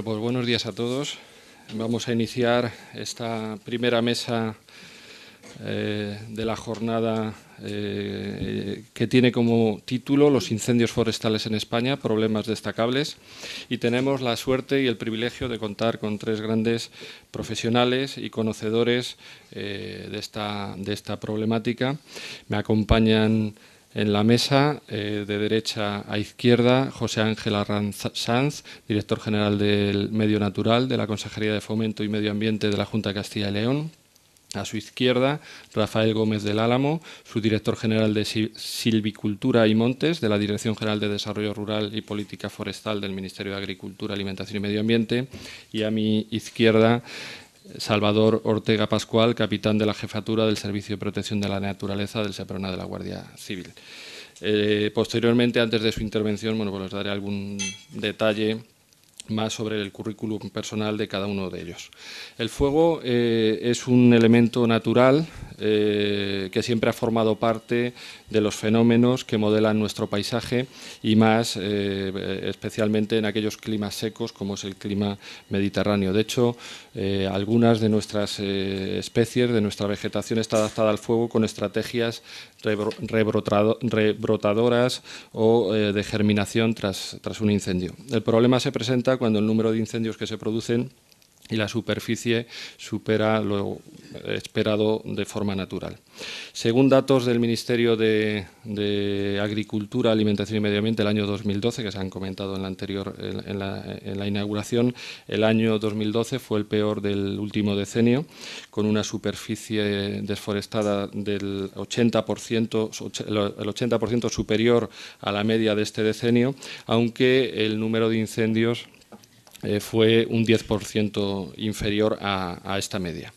Bueno, pues buenos días a todos. Vamos a iniciar esta primera mesa de la jornada que tiene como título Los incendios forestales en España, problemas destacables. Y tenemos la suerte y el privilegio de contar con tres grandes profesionales y conocedores de esta problemática. Me acompañan en la mesa, de derecha a izquierda, José Ángel Arranz Sanz, director general del Medio Natural de la Consejería de Fomento y Medio Ambiente de la Junta de Castilla y León. A su izquierda, Rafael Gómez del Álamo, subdirector general de Silvicultura y Montes de la Dirección General de Desarrollo Rural y Política Forestal del Ministerio de Agricultura, Alimentación y Medio Ambiente. Y a mi izquierda, Salvador Ortega Pascual, capitán de la Jefatura del Servicio de Protección de la Naturaleza del SEPRONA de la Guardia Civil. Posteriormente, antes de su intervención, pues les daré algún detalle más sobre el currículum personal de cada uno de ellos. El fuego es un elemento natural que siempre ha formado parte de los fenómenos que modelan nuestro paisaje y más especialmente en aquellos climas secos como es el clima mediterráneo. De hecho, algunas de nuestras especies, de nuestra vegetación, está adaptada al fuego con estrategias rebrotadoras o de germinación tras un incendio. El problema se presenta cuando el número de incendios que se producen y la superficie supera lo esperado de forma natural. Según datos del Ministerio de Agricultura, Alimentación y Medio Ambiente, el año 2012, que se han comentado en la inauguración, el año 2012 fue el peor del último decenio, con una superficie desforestada del 80% superior a la media de este decenio, aunque el número de incendios fue un 10% inferior a esta media.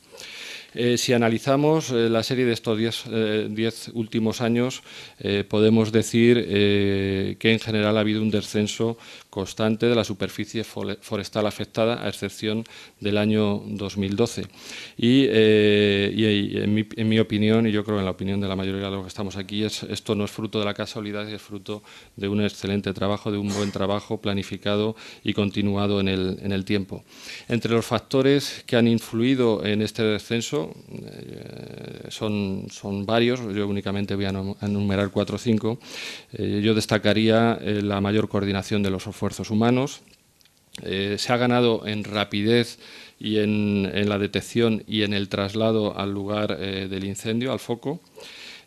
Si analizamos la serie de estos 10 últimos años, podemos decir que en general ha habido un descenso constante de la superficie forestal afectada, a excepción del año 2012. Y en mi opinión, y yo creo en la opinión de la mayoría de los que estamos aquí, esto no es fruto de la casualidad, es fruto de un excelente trabajo, de un buen trabajo planificado y continuado en el tiempo. Entre los factores que han influido en este descenso, son varios, yo únicamente voy a enumerar 4 o 5. Yo destacaría la mayor coordinación de los esfuerzos humanos. Se ha ganado en rapidez y en la detección y en el traslado al lugar del incendio, al foco.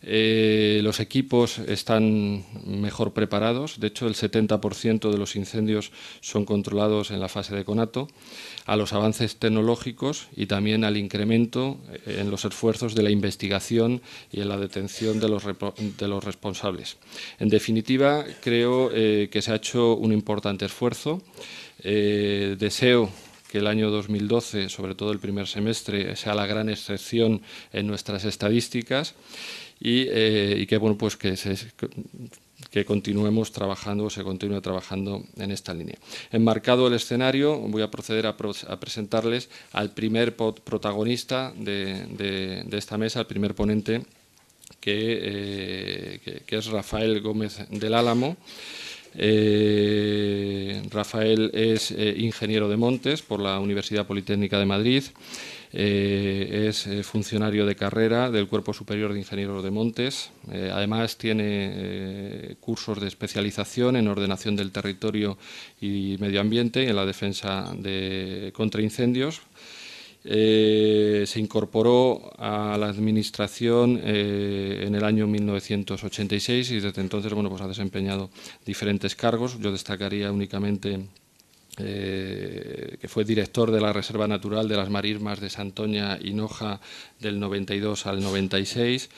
Los equipos están mejor preparados. De hecho, el 70% de los incendios son controlados en la fase de conato, a los avances tecnológicos y también al incremento en los esfuerzos de la investigación y en la detención de los responsables. En definitiva, creo que se ha hecho un importante esfuerzo. Deseo que el año 2012, sobre todo el primer semestre, sea la gran excepción en nuestras estadísticas y que, bueno, pues que continuemos trabajando, se continúe trabajando en esta línea. Enmarcado el escenario, voy a proceder a presentarles al primer protagonista de esta mesa, el primer ponente, que es Rafael Gómez del Álamo. Rafael es ingeniero de montes por la Universidad Politécnica de Madrid. Es funcionario de carrera del Cuerpo Superior de Ingenieros de Montes. Además, tiene cursos de especialización en ordenación del territorio y medio ambiente y en la defensa contra incendios. Se incorporó a la Administración en el año 1986 y desde entonces, bueno, pues ha desempeñado diferentes cargos. Yo destacaría únicamente que fue director de la Reserva Natural de las Marismas de Santoña y Noja del 92 al 96,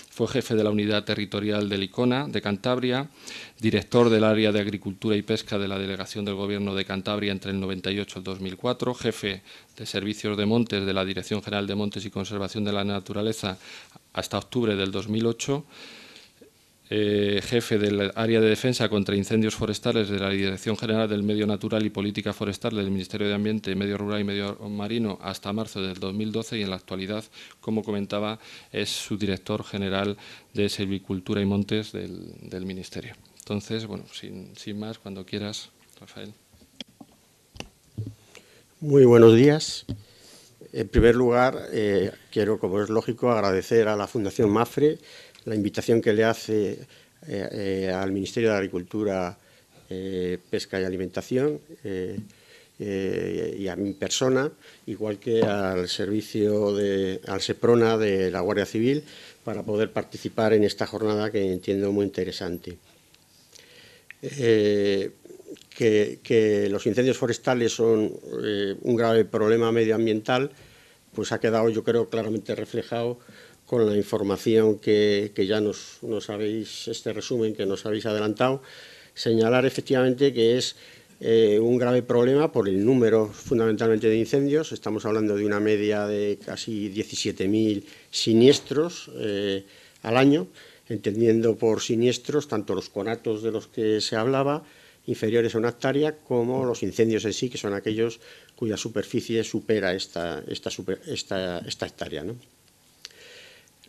fue jefe de la Unidad Territorial del ICONA de Cantabria, director del Área de Agricultura y Pesca de la Delegación del Gobierno de Cantabria entre el 98 y el 2004, jefe de Servicios de Montes de la Dirección General de Montes y Conservación de la Naturaleza hasta octubre del 2008, jefe del área de defensa contra incendios forestales de la Dirección General del Medio Natural y Política Forestal del Ministerio de Ambiente, Medio Rural y Medio Marino hasta marzo del 2012 y en la actualidad, como comentaba, es subdirector general de Silvicultura y Montes del Ministerio. Entonces, bueno, sin más, cuando quieras, Rafael. Muy buenos días. En primer lugar, quiero, como es lógico, agradecer a la Fundación MAFRE la invitación que le hace al Ministerio de Agricultura, Pesca y Alimentación y a mi persona, igual que al al SEPRONA de la Guardia Civil, para poder participar en esta jornada que entiendo muy interesante. Que los incendios forestales son un grave problema medioambiental, pues ha quedado, yo creo, claramente reflejado con la información que ya nos habéis, este resumen que nos habéis adelantado. Señalar efectivamente que es un grave problema por el número fundamentalmente de incendios. Estamos hablando de una media de casi 17.000 siniestros al año, entendiendo por siniestros tanto los conatos de los que se hablaba, inferiores a una hectárea, como los incendios en sí, que son aquellos cuya superficie supera esta hectárea, ¿no?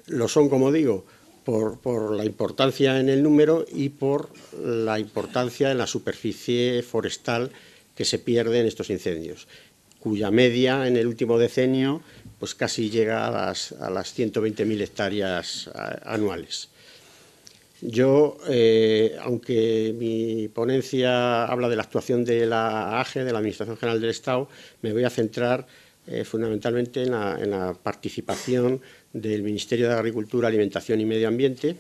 Lo son, como digo, por la importancia en el número y por la importancia en la superficie forestal que se pierde en estos incendios, cuya media en el último decenio pues casi llega a las 120.000 hectáreas anuales. Yo, aunque mi ponencia habla de la actuación de la AGE, de la Administración General del Estado, me voy a centrar fundamentalmente en la participación del Ministerio de Agricultura, Alimentación y Medio Ambiente,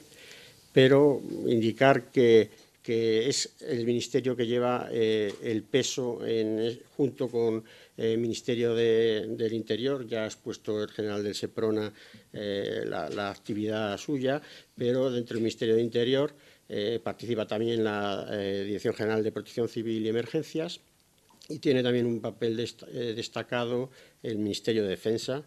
pero indicar que es el Ministerio que lleva el peso junto con el Ministerio del Interior. Ya ha expuesto el general del SEPRONA la actividad suya, pero dentro del Ministerio del Interior participa también la Dirección General de Protección Civil y Emergencias, y tiene también un papel destacado el Ministerio de Defensa,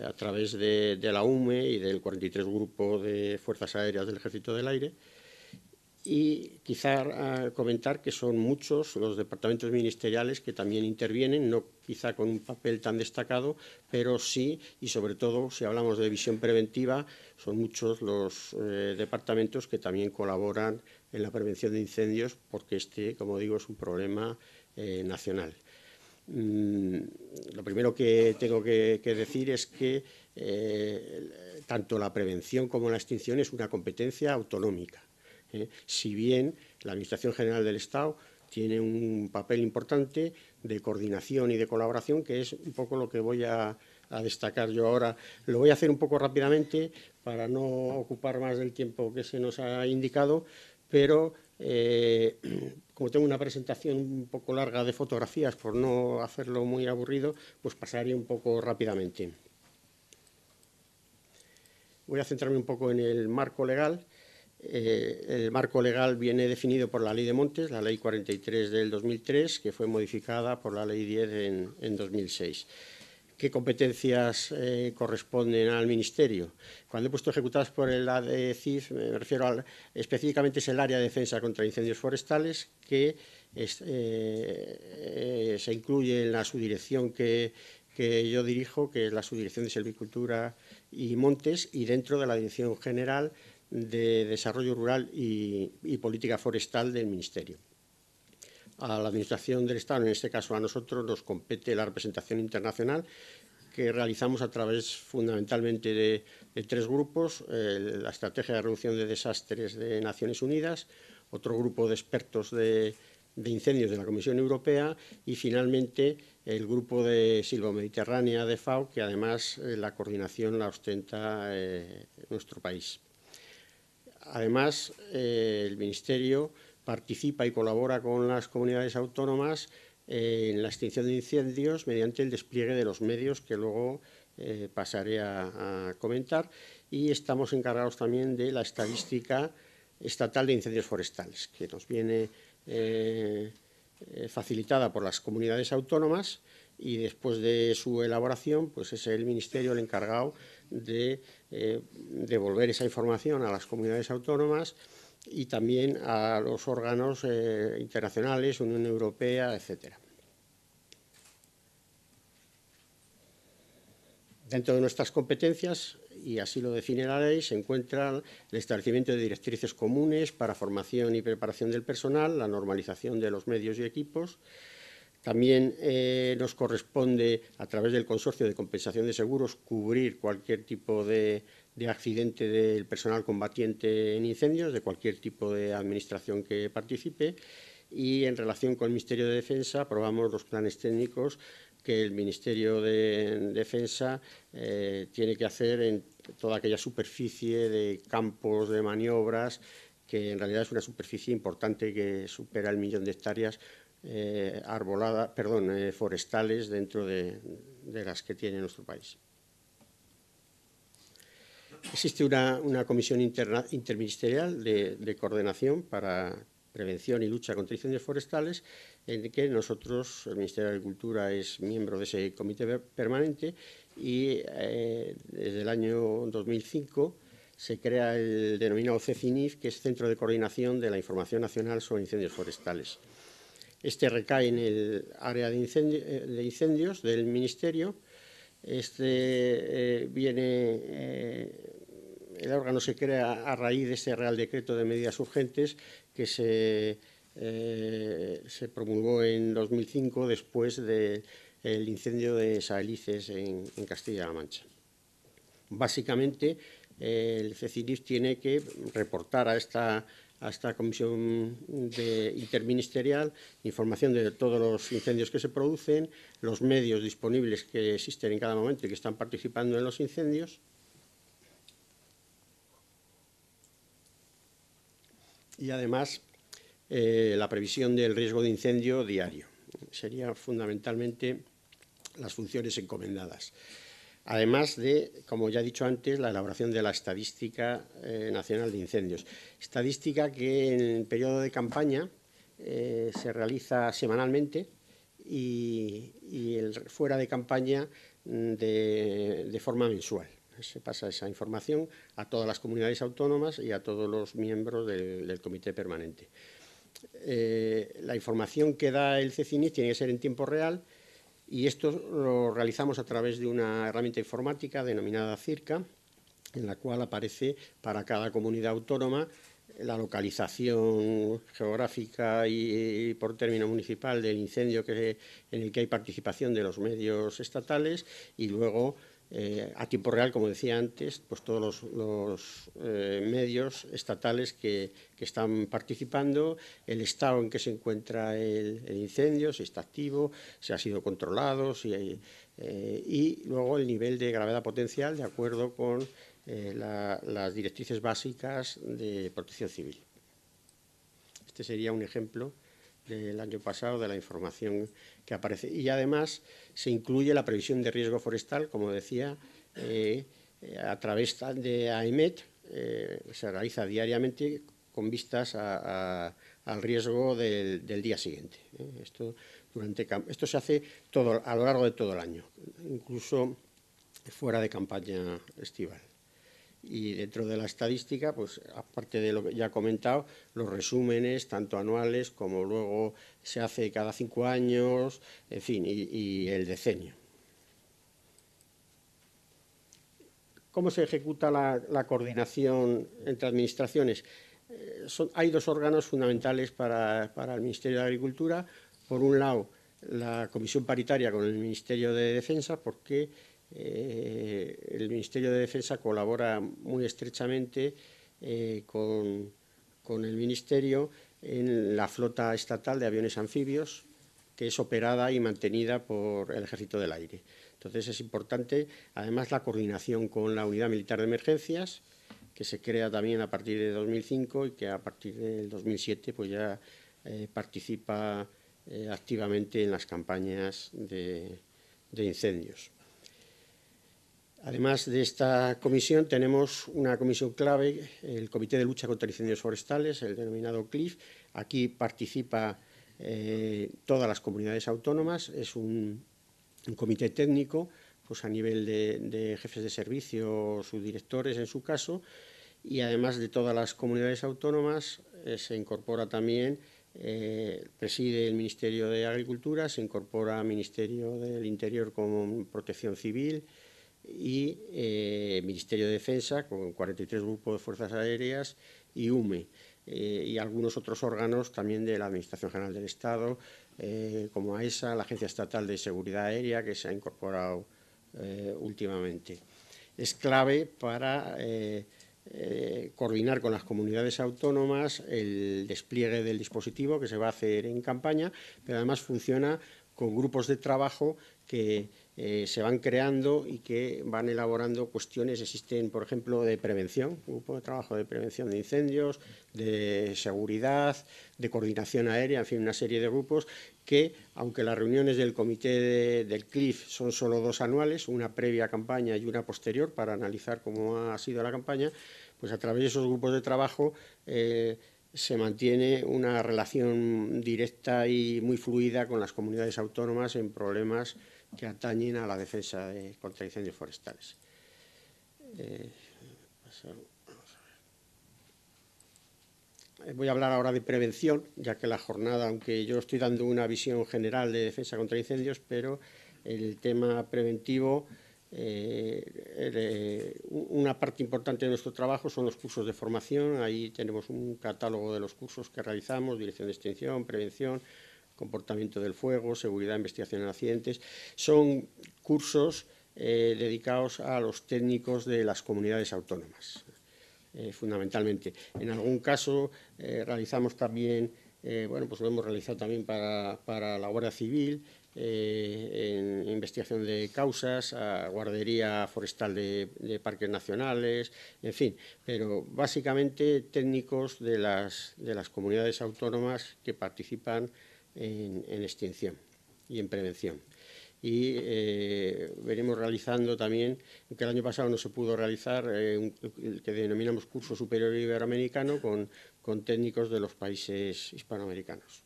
a través de la UME y del 43 Grupo de Fuerzas Aéreas del Ejército del Aire. Y quizá comentar que son muchos los departamentos ministeriales que también intervienen, no quizá con un papel tan destacado, pero sí, y sobre todo, si hablamos de visión preventiva, son muchos los departamentos que también colaboran en la prevención de incendios, porque como digo, es un problema nacional. Lo primero que tengo que decir es que tanto la prevención como la extinción es una competencia autonómica. Si bien la Administración General del Estado tiene un papel importante de coordinación y de colaboración, que es un poco lo que voy a destacar yo ahora. Lo voy a hacer un poco rápidamente para no ocupar más del tiempo que se nos ha indicado, pero como tengo una presentación un poco larga de fotografías, por no hacerlo muy aburrido, pues pasaré un poco rápidamente. Voy a centrarme un poco en el marco legal. El marco legal viene definido por la Ley de Montes, la Ley 43 del 2003, que fue modificada por la Ley 10 en 2006. ¿Qué competencias corresponden al Ministerio? Cuando he puesto ejecutadas por el ADCIF, me refiero específicamente es el área de defensa contra incendios forestales, que se incluye en la subdirección que yo dirijo, que es la Subdirección de Silvicultura y Montes, y dentro de la Dirección General de Desarrollo Rural y Política Forestal del Ministerio. A la Administración del Estado, en este caso a nosotros, nos compete la representación internacional, que realizamos a través fundamentalmente de tres grupos: la Estrategia de Reducción de Desastres de Naciones Unidas, otro grupo de expertos de incendios de la Comisión Europea, y finalmente el grupo de Silvomediterránea de FAO, que además la coordinación la ostenta nuestro país. Además, el Ministerio participa y colabora con las comunidades autónomas en la extinción de incendios mediante el despliegue de los medios que luego pasaré a comentar, y estamos encargados también de la estadística estatal de incendios forestales, que nos viene facilitada por las comunidades autónomas, y después de su elaboración pues es el Ministerio el encargado de devolver esa información a las comunidades autónomas y también a los órganos internacionales, Unión Europea, etcétera. Dentro de nuestras competencias, y así lo define la ley, se encuentra el establecimiento de directrices comunes para formación y preparación del personal, la normalización de los medios y equipos, También nos corresponde, a través del Consorcio de Compensación de Seguros, cubrir cualquier tipo de accidente del personal combatiente en incendios, de cualquier tipo de administración que participe. Y en relación con el Ministerio de Defensa, aprobamos los planes técnicos que el Ministerio de Defensa tiene que hacer en toda aquella superficie de campos de maniobras, que en realidad es una superficie importante que supera el 1.000.000 de hectáreas forestales dentro de las que tiene nuestro país. Existe una comisión interministerial de coordinación para prevención y lucha contra incendios forestales, en que nosotros, el Ministerio de Agricultura, es miembro de ese comité permanente, y desde el año 2005 se crea el denominado CECINIF, que es Centro de Coordinación de la Información Nacional sobre Incendios Forestales. Este recae en el área de incendios del Ministerio. El órgano se crea a raíz de ese Real Decreto de Medidas Urgentes que se promulgó en 2005 después del incendio de Saelices en Castilla-La Mancha. Básicamente, el CECINIF tiene que reportar a esta comisión interministerial información de todos los incendios que se producen, los medios disponibles que existen en cada momento y que están participando en los incendios, y además la previsión del riesgo de incendio diario. Serían fundamentalmente las funciones encomendadas. Además de, como ya he dicho antes, la elaboración de la Estadística Nacional de Incendios. Estadística que en el periodo de campaña se realiza semanalmente y fuera de campaña de forma mensual. Se pasa esa información a todas las comunidades autónomas y a todos los miembros del comité permanente. La información que da el CECINIF tiene que ser en tiempo real, y esto lo realizamos a través de una herramienta informática denominada CIRCA, en la cual aparece para cada comunidad autónoma la localización geográfica y por término municipal del incendio en el que hay participación de los medios estatales, y luego a tiempo real, como decía antes, pues todos los medios estatales que están participando, el estado en que se encuentra el incendio, si está activo, si ha sido controlado, y luego el nivel de gravedad potencial de acuerdo con las directrices básicas de protección civil. Este sería un ejemplo del año pasado de la información que aparece. Y además se incluye la previsión de riesgo forestal, como decía, a través de AEMET, se realiza diariamente con vistas al riesgo del día siguiente. Esto se hace a lo largo de todo el año, incluso fuera de campaña estival. Y dentro de la estadística, pues aparte de lo que ya he comentado, los resúmenes, tanto anuales como luego se hace cada 5 años, en fin, y el decenio. ¿Cómo se ejecuta la coordinación entre administraciones? Hay dos órganos fundamentales para el Ministerio de Agricultura. Por un lado, la comisión paritaria con el Ministerio de Defensa, porque el Ministerio de Defensa colabora muy estrechamente con el Ministerio en la flota estatal de aviones anfibios, que es operada y mantenida por el Ejército del Aire. Entonces es importante, además, la coordinación con la Unidad Militar de Emergencias, que se crea también a partir de 2005 y que a partir del 2007 pues ya participa activamente en las campañas de incendios. Además de esta comisión, tenemos una comisión clave, el Comité de Lucha contra Incendios Forestales, el denominado CLIF. Aquí participa todas las comunidades autónomas. Es un comité técnico, pues a nivel de jefes de servicio, subdirectores en su caso, y además de todas las comunidades autónomas se incorpora también, preside el Ministerio de Agricultura, se incorpora el Ministerio del Interior con Protección Civil, y Ministerio de Defensa con 43 grupos de fuerzas aéreas y UME, y algunos otros órganos también de la Administración General del Estado, como AESA, la Agencia Estatal de Seguridad Aérea, que se ha incorporado últimamente. Es clave para coordinar con las comunidades autónomas el despliegue del dispositivo que se va a hacer en campaña, pero además funciona con grupos de trabajo que se van creando y que van elaborando cuestiones. Existen, por ejemplo, de prevención, un grupo de trabajo de prevención de incendios, de seguridad, de coordinación aérea, en fin, una serie de grupos que, aunque las reuniones del comité del CLIF son solo 2 anuales, una previa campaña y una posterior para analizar cómo ha sido la campaña, pues a través de esos grupos de trabajo se mantiene una relación directa y muy fluida con las comunidades autónomas en problemas que atañen a la defensa contra incendios forestales. Voy a hablar ahora de prevención, ya que la jornada, aunque yo estoy dando una visión general de defensa contra incendios, pero el tema preventivo, una parte importante de nuestro trabajo son los cursos de formación. Ahí tenemos un catálogo de los cursos que realizamos: dirección de extinción, prevención, comportamiento del fuego, seguridad, investigación en accidentes. Son cursos dedicados a los técnicos de las comunidades autónomas. Fundamentalmente. En algún caso realizamos también, bueno, pues lo hemos realizado también para la Guardia Civil, en investigación de causas, a guardería forestal de parques nacionales, en fin, pero básicamente técnicos de las comunidades autónomas que participan en extinción y en prevención. Y venimos realizando también, aunque el año pasado no se pudo realizar, el que denominamos curso superior iberoamericano con técnicos de los países hispanoamericanos.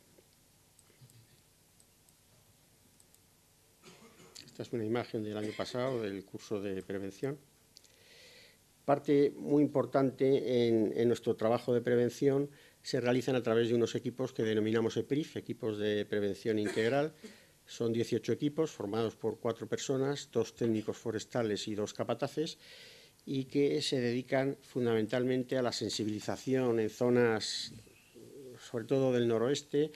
Esta es una imagen del año pasado del curso de prevención. Parte muy importante en nuestro trabajo de prevención se realizan a través de unos equipos que denominamos EPRIF, equipos de prevención integral. Son 18 equipos formados por 4 personas, 2 técnicos forestales y 2 capataces, y que se dedican fundamentalmente a la sensibilización en zonas, sobre todo del noroeste,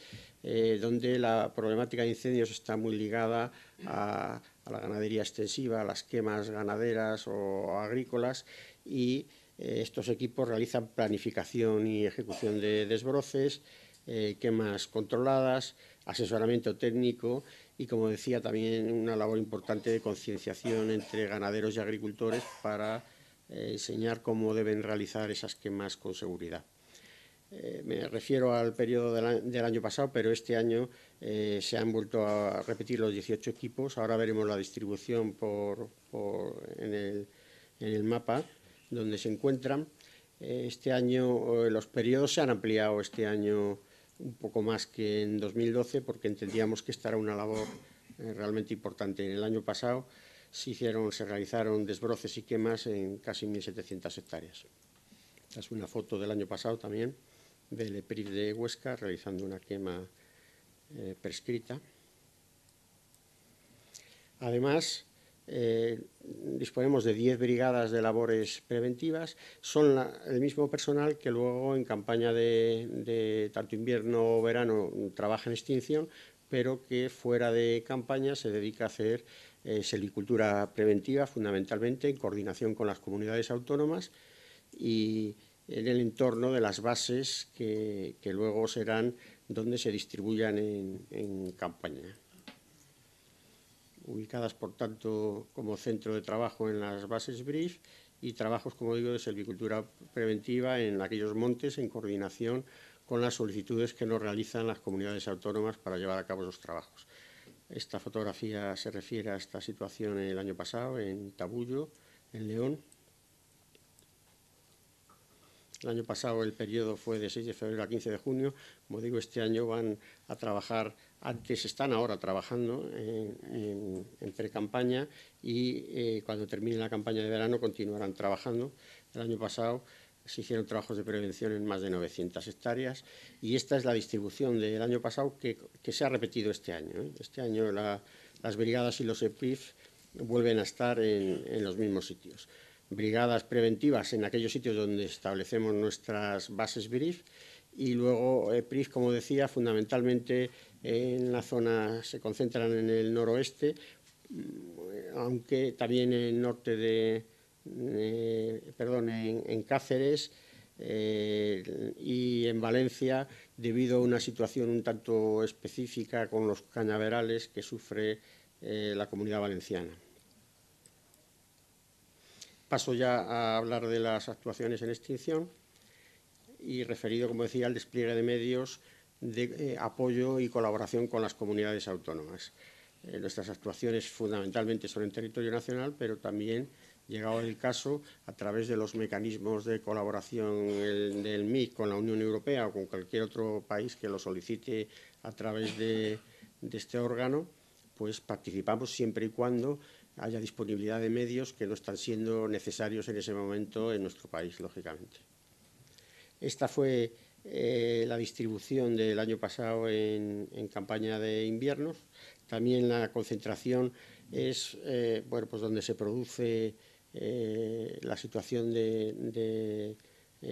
donde la problemática de incendios está muy ligada a la ganadería extensiva, a las quemas ganaderas o agrícolas, y estos equipos realizan planificación y ejecución de desbroces, quemas controladas, asesoramiento técnico y, como decía, también una labor importante de concienciación entre ganaderos y agricultores para enseñar cómo deben realizar esas quemas con seguridad. Me refiero al periodo del año pasado, pero este año se han vuelto a repetir los 18 equipos. Ahora veremos la distribución en el mapa donde se encuentran. Este año los periodos se han ampliado este año un poco más que en 2012, porque entendíamos que esta era una labor realmente importante. En el año pasado se realizaron desbroces y quemas en casi 1.700 hectáreas. Esta es una foto del año pasado también, del EPRIF de Huesca, realizando una quema prescrita. Además, disponemos de 10 brigadas de labores preventivas. Son el mismo personal que luego en campaña de tanto invierno o verano trabaja en extinción, pero que fuera de campaña se dedica a hacer silvicultura preventiva, fundamentalmente en coordinación con las comunidades autónomas y en el entorno de las bases que luego serán donde se distribuyan en campaña. Ubicadas, por tanto, como centro de trabajo en las bases BRIF y trabajos, como digo, de silvicultura preventiva en aquellos montes en coordinación con las solicitudes que nos realizan las comunidades autónomas para llevar a cabo esos trabajos. Esta fotografía se refiere a esta situación el año pasado en Tabullo, en León. El año pasado el periodo fue de 6 de febrero a 15 de junio. Como digo, este año van a trabajar, están ahora trabajando en pre-campaña y cuando termine la campaña de verano continuarán trabajando. El año pasado se hicieron trabajos de prevención en más de 900 hectáreas y esta es la distribución del año pasado que se ha repetido este año. Este año las brigadas y los EPRIF vuelven a estar en los mismos sitios. Brigadas preventivas en aquellos sitios donde establecemos nuestras bases BRIF y luego PRIF, como decía, fundamentalmente en la zona, se concentran en el noroeste, aunque también en el norte en Cáceres y en Valencia, debido a una situación un tanto específica con los cañaverales que sufre la Comunidad Valenciana. Paso ya a hablar de las actuaciones en extinción y referido, como decía, al despliegue de medios de apoyo y colaboración con las comunidades autónomas. Nuestras actuaciones fundamentalmente son en territorio nacional, pero también, llegado el caso, a través de los mecanismos de colaboración del MIC con la Unión Europea o con cualquier otro país que lo solicite a través de este órgano, pues participamos siempre y cuando haya disponibilidad de medios que no están siendo necesarios en ese momento en nuestro país, lógicamente. Esta fue la distribución del año pasado en campaña de inviernos. También la concentración es pues donde se produce la situación de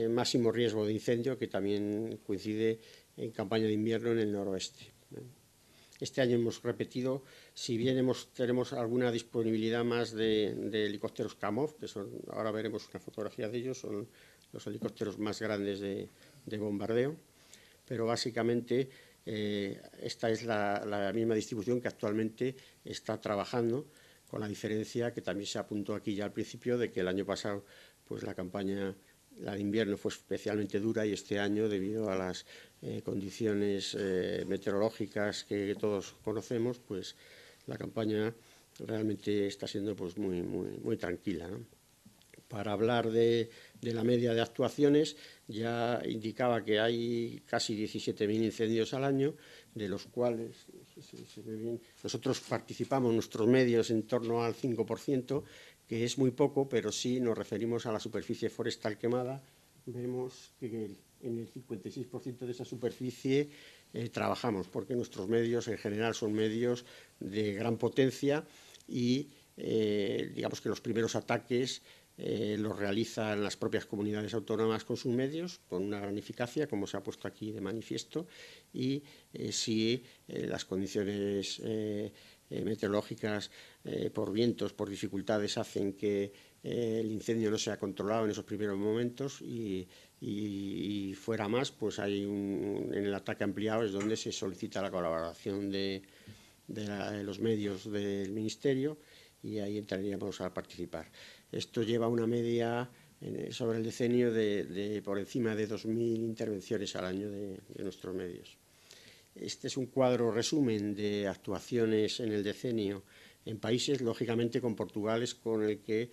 máximo riesgo de incendio, que también coincide en campaña de invierno en el noroeste. Este año hemos repetido, si bien tenemos alguna disponibilidad más de helicópteros Kamov, que son, ahora veremos una fotografía de ellos, son los helicópteros más grandes de bombardeo, pero básicamente esta es la misma distribución que actualmente está trabajando, con la diferencia que también se apuntó aquí ya al principio de que el año pasado pues la campaña, la de invierno, fue especialmente dura, y este año, debido a las condiciones meteorológicas que todos conocemos, pues la campaña realmente está siendo pues muy tranquila, ¿no? Para hablar de la media de actuaciones, ya indicaba que hay casi 17.000 incendios al año, de los cuales nosotros participamos, nuestros medios, en torno al 5%, que es muy poco, pero si nos referimos a la superficie forestal quemada, vemos que en el 56% de esa superficie trabajamos, porque nuestros medios en general son medios de gran potencia y digamos que los primeros ataques los realizan las propias comunidades autónomas con sus medios, con una gran eficacia, como se ha puesto aquí de manifiesto, y si las condiciones meteorológicas, por vientos, por dificultades, hacen que el incendio no sea controlado en esos primeros momentos y fuera más, pues hay en el ataque ampliado es donde se solicita la colaboración de los medios del Ministerio, y ahí entraríamos a participar. Esto lleva una media sobre el decenio de por encima de 2.000 intervenciones al año de nuestros medios. Este es un cuadro resumen de actuaciones en el decenio en países, lógicamente con Portugal es con el que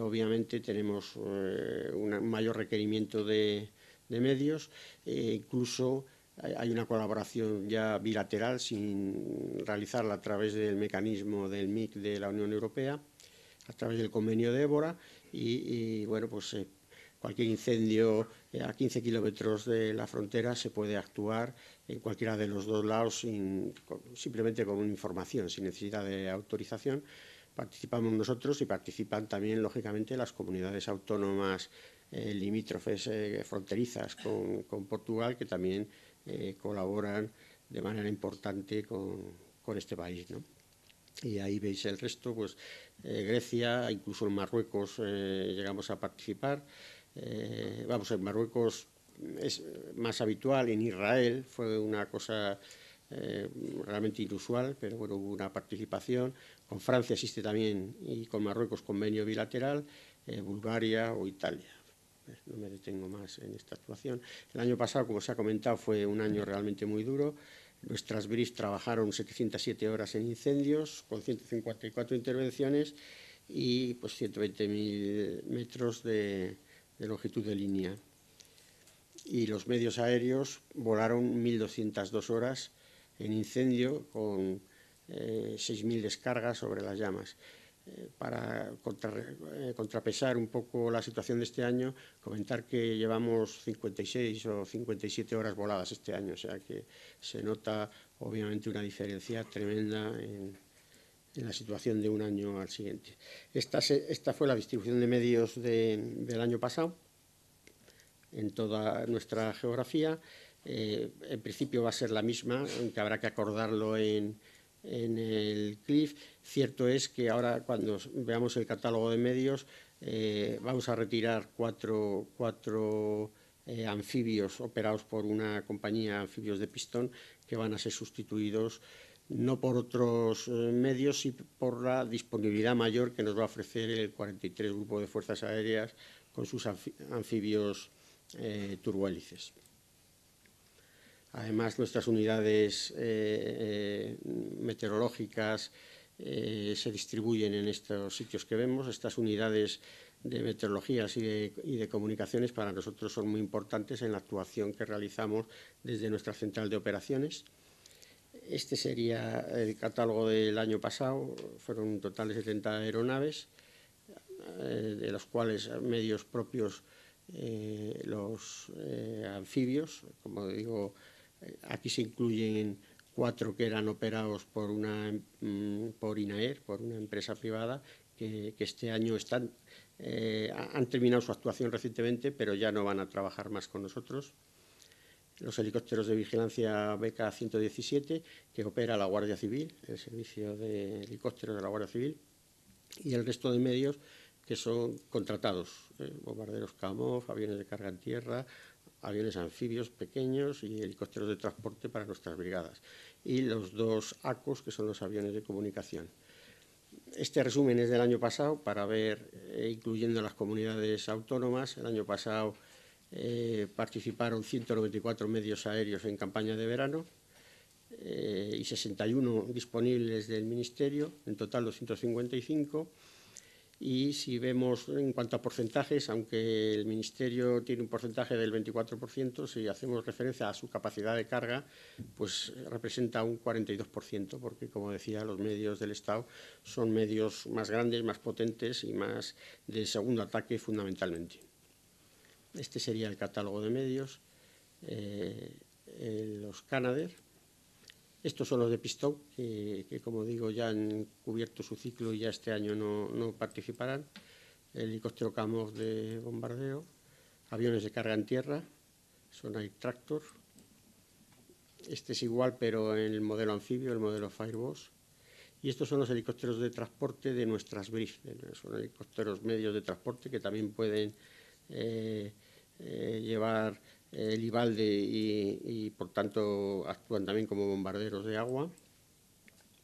obviamente tenemos un mayor requerimiento de medios, incluso hay una colaboración ya bilateral sin realizarla a través del mecanismo del MIC de la Unión Europea, a través del convenio de Évora, y bueno, pues cualquier incendio a 15 kilómetros de la frontera se puede actuar en cualquiera de los dos lados simplemente con una información, sin necesidad de autorización. Participamos nosotros y participan también, lógicamente, las comunidades autónomas limítrofes, fronterizas con Portugal, que también colaboran de manera importante con este país, ¿no? Y ahí veis el resto, pues Grecia, incluso en Marruecos llegamos a participar. En Marruecos es más habitual, en Israel fue una cosa realmente inusual, pero bueno, hubo una participación. Con Francia existe también, y con Marruecos convenio bilateral, Bulgaria o Italia. No me detengo más en esta actuación. El año pasado, como se ha comentado, fue un año realmente muy duro. Nuestras BRIS trabajaron 707 horas en incendios, con 154 intervenciones y pues 120.000 metros de longitud de línea. Y los medios aéreos volaron 1.202 horas en incendio, con 6.000 descargas sobre las llamas. Para contrapesar un poco la situación de este año, comentar que llevamos 56 o 57 horas voladas este año, o sea que se nota obviamente una diferencia tremenda en la situación de un año al siguiente. Esta fue la distribución de medios del año pasado. en toda nuestra geografía. En principio va a ser la misma, aunque habrá que acordarlo en el CLIF. Cierto es que ahora, cuando veamos el catálogo de medios, vamos a retirar cuatro anfibios operados por una compañía, anfibios de pistón, que van a ser sustituidos no por otros medios, sino por la disponibilidad mayor que nos va a ofrecer el 43 Grupo de Fuerzas Aéreas con sus anfibios turbohélices. Además, nuestras unidades meteorológicas se distribuyen en estos sitios que vemos. Estas unidades de meteorologías y de comunicaciones para nosotros son muy importantes en la actuación que realizamos desde nuestra central de operaciones. Este sería el catálogo del año pasado. Fueron un total de 70 aeronaves, de los cuales medios propios los anfibios. Como digo, aquí se incluyen 4 que eran operados por INAER, por una empresa privada, que este año han terminado su actuación recientemente, pero ya no van a trabajar más con nosotros. Los helicópteros de vigilancia BK 117, que opera la Guardia Civil, el servicio de helicópteros de la Guardia Civil, y el resto de medios que son contratados, bombarderos Kamov, aviones de carga en tierra, aviones anfibios pequeños y helicópteros de transporte para nuestras brigadas, y los 2 ACOS, que son los aviones de comunicación. Este resumen es del año pasado, para ver, incluyendo las comunidades autónomas. El año pasado participaron 194 medios aéreos en campaña de verano y 61 disponibles del Ministerio, en total 255. Y si vemos en cuanto a porcentajes, aunque el Ministerio tiene un porcentaje del 24%, si hacemos referencia a su capacidad de carga, pues representa un 42%, porque, como decía, los medios del Estado son medios más grandes, más potentes y más de segundo ataque fundamentalmente. Este sería el catálogo de medios. Los Canadair. Estos son los de pistón, que como digo, ya han cubierto su ciclo y ya este año no participarán. El helicóptero Kamov de bombardeo, aviones de carga en tierra, son Air Tractor. Este es igual, pero en el modelo anfibio, el modelo Fireboss. Y estos son los helicópteros de transporte de nuestras BRIF. Son helicópteros medios de transporte que también pueden llevar el Ivalde y por tanto actúan también como bombarderos de agua.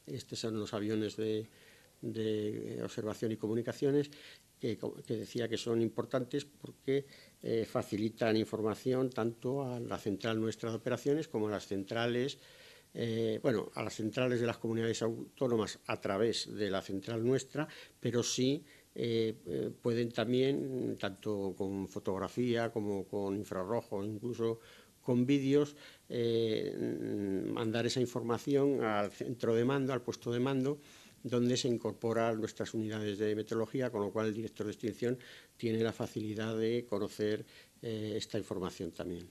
Estos son los aviones de observación y comunicaciones que decía que son importantes porque facilitan información tanto a la central nuestra de operaciones como a las centrales a las centrales de las comunidades autónomas a través de la central nuestra, pero sí pueden también, tanto con fotografía como con infrarrojo, incluso con vídeos, mandar esa información al centro de mando, al puesto de mando, donde se incorporan nuestras unidades de meteorología, con lo cual el director de extinción tiene la facilidad de conocer esta información también.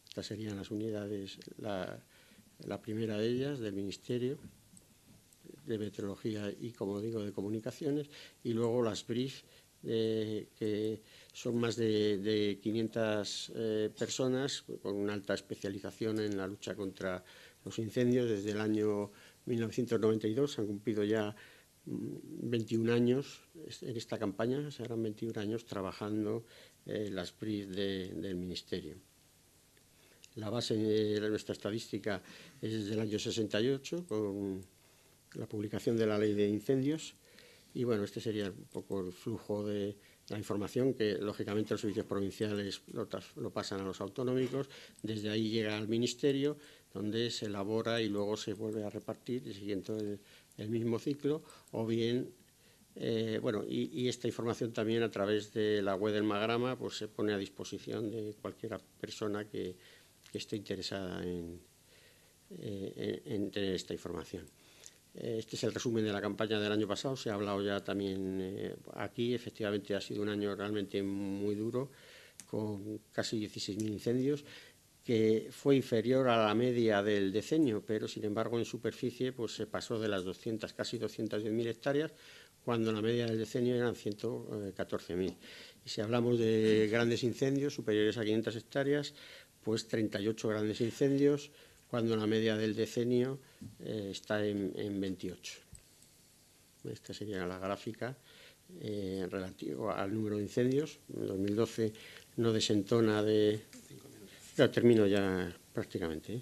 Estas serían las unidades, la primera de ellas, del Ministerio de Meteorología y, como digo, de Comunicaciones, y luego las BRIF, que son más de 500 personas con una alta especialización en la lucha contra los incendios. Desde el año 1992 han cumplido ya 21 años en esta campaña, serán 21 años trabajando las BRIF del Ministerio. La base de nuestra estadística es desde el año 68, con la publicación de la Ley de Incendios. Y bueno, este sería un poco el flujo de la información, que lógicamente los servicios provinciales lo pasan a los autonómicos. Desde ahí llega al Ministerio, donde se elabora y luego se vuelve a repartir, siguiendo el mismo ciclo, o bien... y esta información también, a través de la web del Magrama, pues se pone a disposición de cualquier persona que esté interesada en tener esta información. Este es el resumen de la campaña del año pasado. Se ha hablado ya también aquí. Efectivamente ha sido un año realmente muy duro, con casi 16.000 incendios, que fue inferior a la media del decenio, pero sin embargo en superficie pues se pasó de las casi 210.000 hectáreas, cuando la media del decenio eran 114.000. Y si hablamos de grandes incendios superiores a 500 hectáreas, pues 38 grandes incendios, cuando la media del decenio está en 28. Esta sería la gráfica relativa al número de incendios. En 2012 no desentona de... Ya termino ya prácticamente.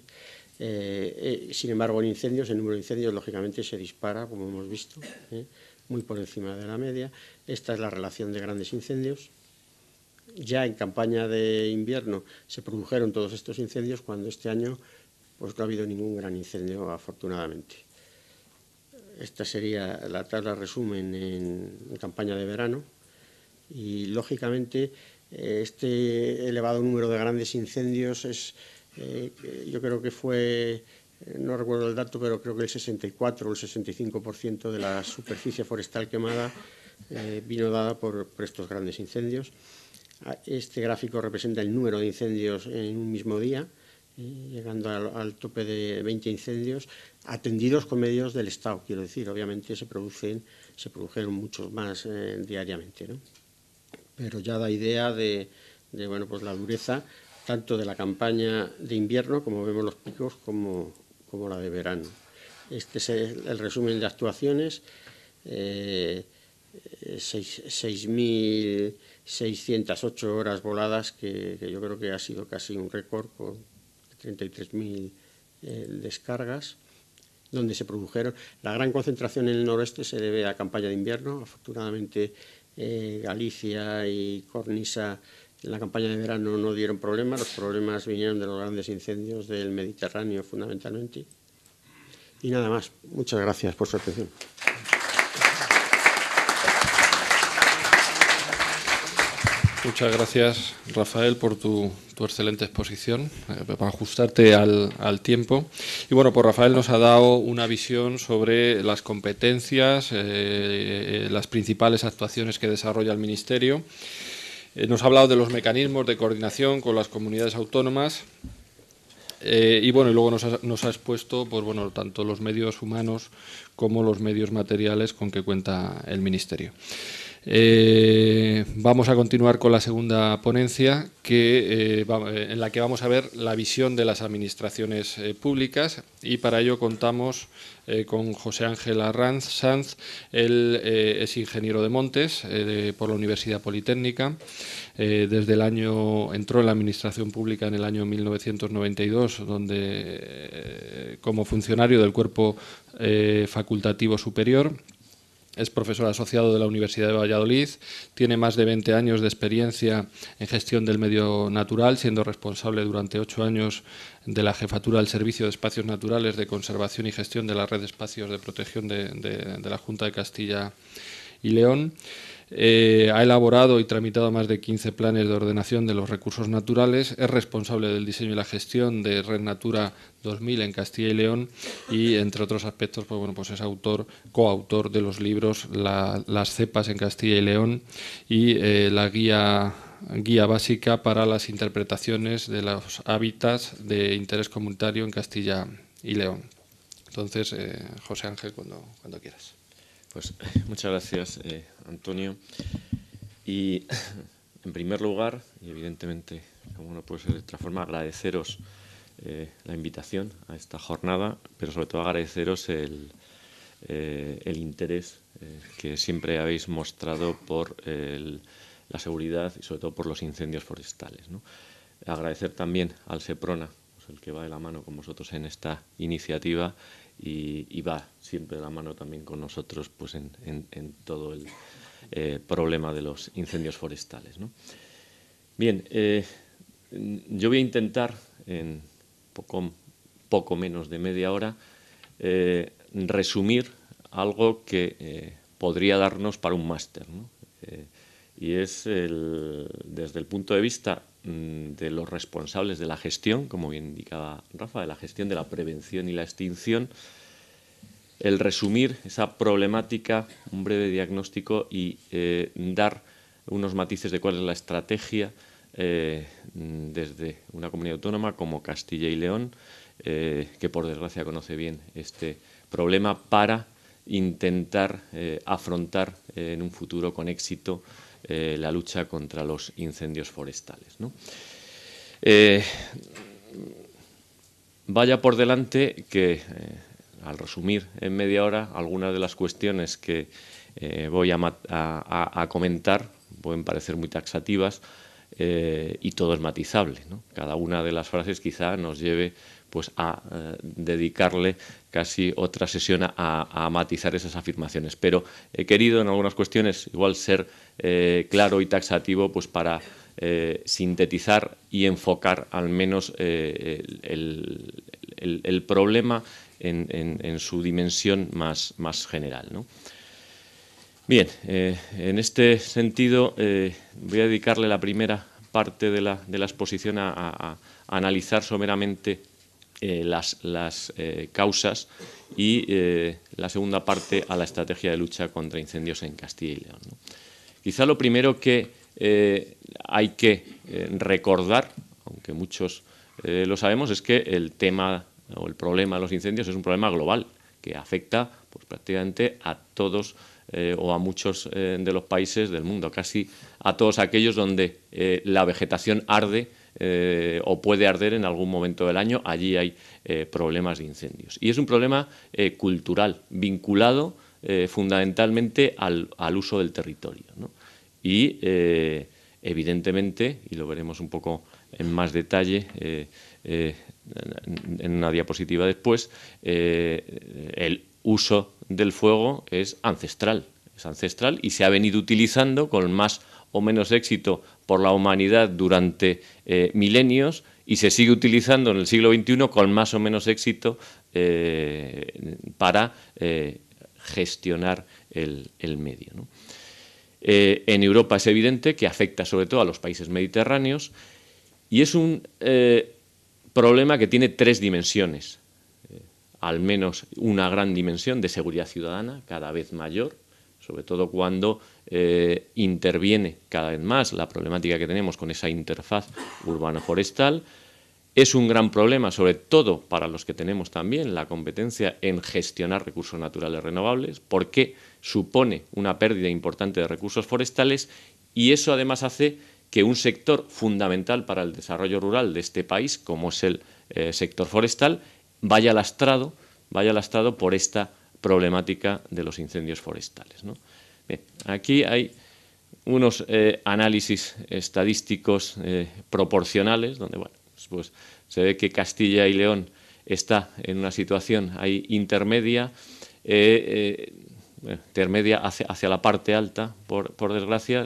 Sin embargo, en incendios, el número de incendios lógicamente se dispara, como hemos visto, muy por encima de la media. Esta es la relación de grandes incendios. Ya en campaña de invierno se produjeron todos estos incendios, cuando este año pues no ha habido ningún gran incendio, afortunadamente. Esta sería la tabla resumen en campaña de verano y, lógicamente, este elevado número de grandes incendios es, yo creo que fue, no recuerdo el dato, pero creo que el 64 o el 65% de la superficie forestal quemada vino dada por estos grandes incendios. Este gráfico representa el número de incendios en un mismo día, llegando al tope de 20 incendios, atendidos con medios del Estado, quiero decir. Obviamente se produjeron muchos más diariamente, ¿no? Pero ya da idea de bueno, pues la dureza tanto de la campaña de invierno, como vemos los picos, como la de verano. Este es el resumen de actuaciones. 6.608 horas voladas, que yo creo que ha sido casi un récord, con 33.000 descargas, donde se produjeron. La gran concentración en el noroeste se debe a campaña de invierno. Afortunadamente, Galicia y Cornisa en la campaña de verano no dieron problemas. Los problemas vinieron de los grandes incendios del Mediterráneo, fundamentalmente. Y nada más. Muchas gracias por su atención. Muchas gracias, Rafael, por tu excelente exposición, para ajustarte al tiempo. Y bueno, pues Rafael nos ha dado una visión sobre las competencias, las principales actuaciones que desarrolla el Ministerio. Nos ha hablado de los mecanismos de coordinación con las comunidades autónomas. Y bueno, y luego nos ha expuesto, pues bueno, tanto los medios humanos como los medios materiales con que cuenta el Ministerio. Vamos a continuar con la segunda ponencia, en la que vamos a ver la visión de las administraciones públicas, y para ello contamos con José Ángel Arranz Sanz. Él es ingeniero de montes por la Universidad Politécnica. Entró en la administración pública en el año 1992, donde como funcionario del Cuerpo Facultativo Superior. Es profesor asociado de la Universidad de Valladolid, tiene más de 20 años de experiencia en gestión del medio natural, siendo responsable durante 8 años de la Jefatura del Servicio de Espacios Naturales de Conservación y Gestión de la Red de Espacios de Protección de la Junta de Castilla y León. Ha elaborado y tramitado más de 15 planes de ordenación de los recursos naturales, es responsable del diseño y la gestión de Red Natura 2000 en Castilla y León y, entre otros aspectos, pues bueno, pues es coautor de los libros Las cepas en Castilla y León y la guía básica para las interpretaciones de los hábitats de interés comunitario en Castilla y León. Entonces, José Ángel, cuando quieras. Pues muchas gracias, Antonio. Y en primer lugar, y evidentemente, como no puede ser de otra forma, agradeceros la invitación a esta jornada, pero sobre todo agradeceros el interés que siempre habéis mostrado por la seguridad y sobre todo por los incendios forestales, ¿no? Agradecer también al SEPRONA, pues el que va de la mano con vosotros en esta iniciativa, y va siempre de la mano también con nosotros pues en todo el problema de los incendios forestales, ¿no? Bien, yo voy a intentar en poco menos de media hora resumir algo que podría darnos para un máster, ¿no? Y es desde el punto de vista de los responsables de la gestión, como bien indicaba Rafa, de la gestión de la prevención y la extinción, el resumir esa problemática, un breve diagnóstico y dar unos matices de cuál es la estrategia desde una comunidad autónoma como Castilla y León, que por desgracia conoce bien este problema, para intentar afrontar en un futuro con éxito la lucha contra los incendios forestales, ¿no? Vaya por delante que, al resumir en media hora, algunas de las cuestiones que voy a comentar pueden parecer muy taxativas, y todo es matizable, ¿no? Cada una de las frases quizá nos lleve pues, a dedicarle casi otra sesión a matizar esas afirmaciones. Pero he querido en algunas cuestiones igual ser claro y taxativo pues, para sintetizar y enfocar al menos el problema en su dimensión más general, ¿no? Bien, en este sentido voy a dedicarle la primera parte de la exposición a analizar someramente las causas y la segunda parte a la estrategia de lucha contra incendios en Castilla y León, ¿no? Quizá lo primero que hay que recordar, aunque muchos lo sabemos, es que el tema o el problema de los incendios es un problema global que afecta pues, prácticamente a todos o a muchos de los países del mundo, casi a todos aquellos donde la vegetación arde o puede arder en algún momento del año. Allí hay problemas de incendios. Y es un problema cultural, vinculado fundamentalmente al uso del territorio, ¿no? Y evidentemente, y lo veremos un poco en más detalle en una diapositiva después, el uso del fuego es ancestral y se ha venido utilizando con más o menos éxito por la humanidad durante milenios y se sigue utilizando en el siglo XXI con más o menos éxito para gestionar el medio, ¿no? En Europa es evidente que afecta sobre todo a los países mediterráneos y es un problema que tiene tres dimensiones. Al menos una gran dimensión de seguridad ciudadana, cada vez mayor, sobre todo cuando interviene cada vez más la problemática que tenemos con esa interfaz urbano-forestal. Es un gran problema, sobre todo para los que tenemos también la competencia en gestionar recursos naturales renovables, porque supone una pérdida importante de recursos forestales y eso además hace que un sector fundamental para el desarrollo rural de este país, como es el sector forestal, vaya lastrado por esta problemática de los incendios forestales, ¿no? Bien, aquí hay unos análisis estadísticos proporcionales, donde bueno, pues se ve que Castilla y León está en una situación ahí intermedia, hacia la parte alta, por desgracia,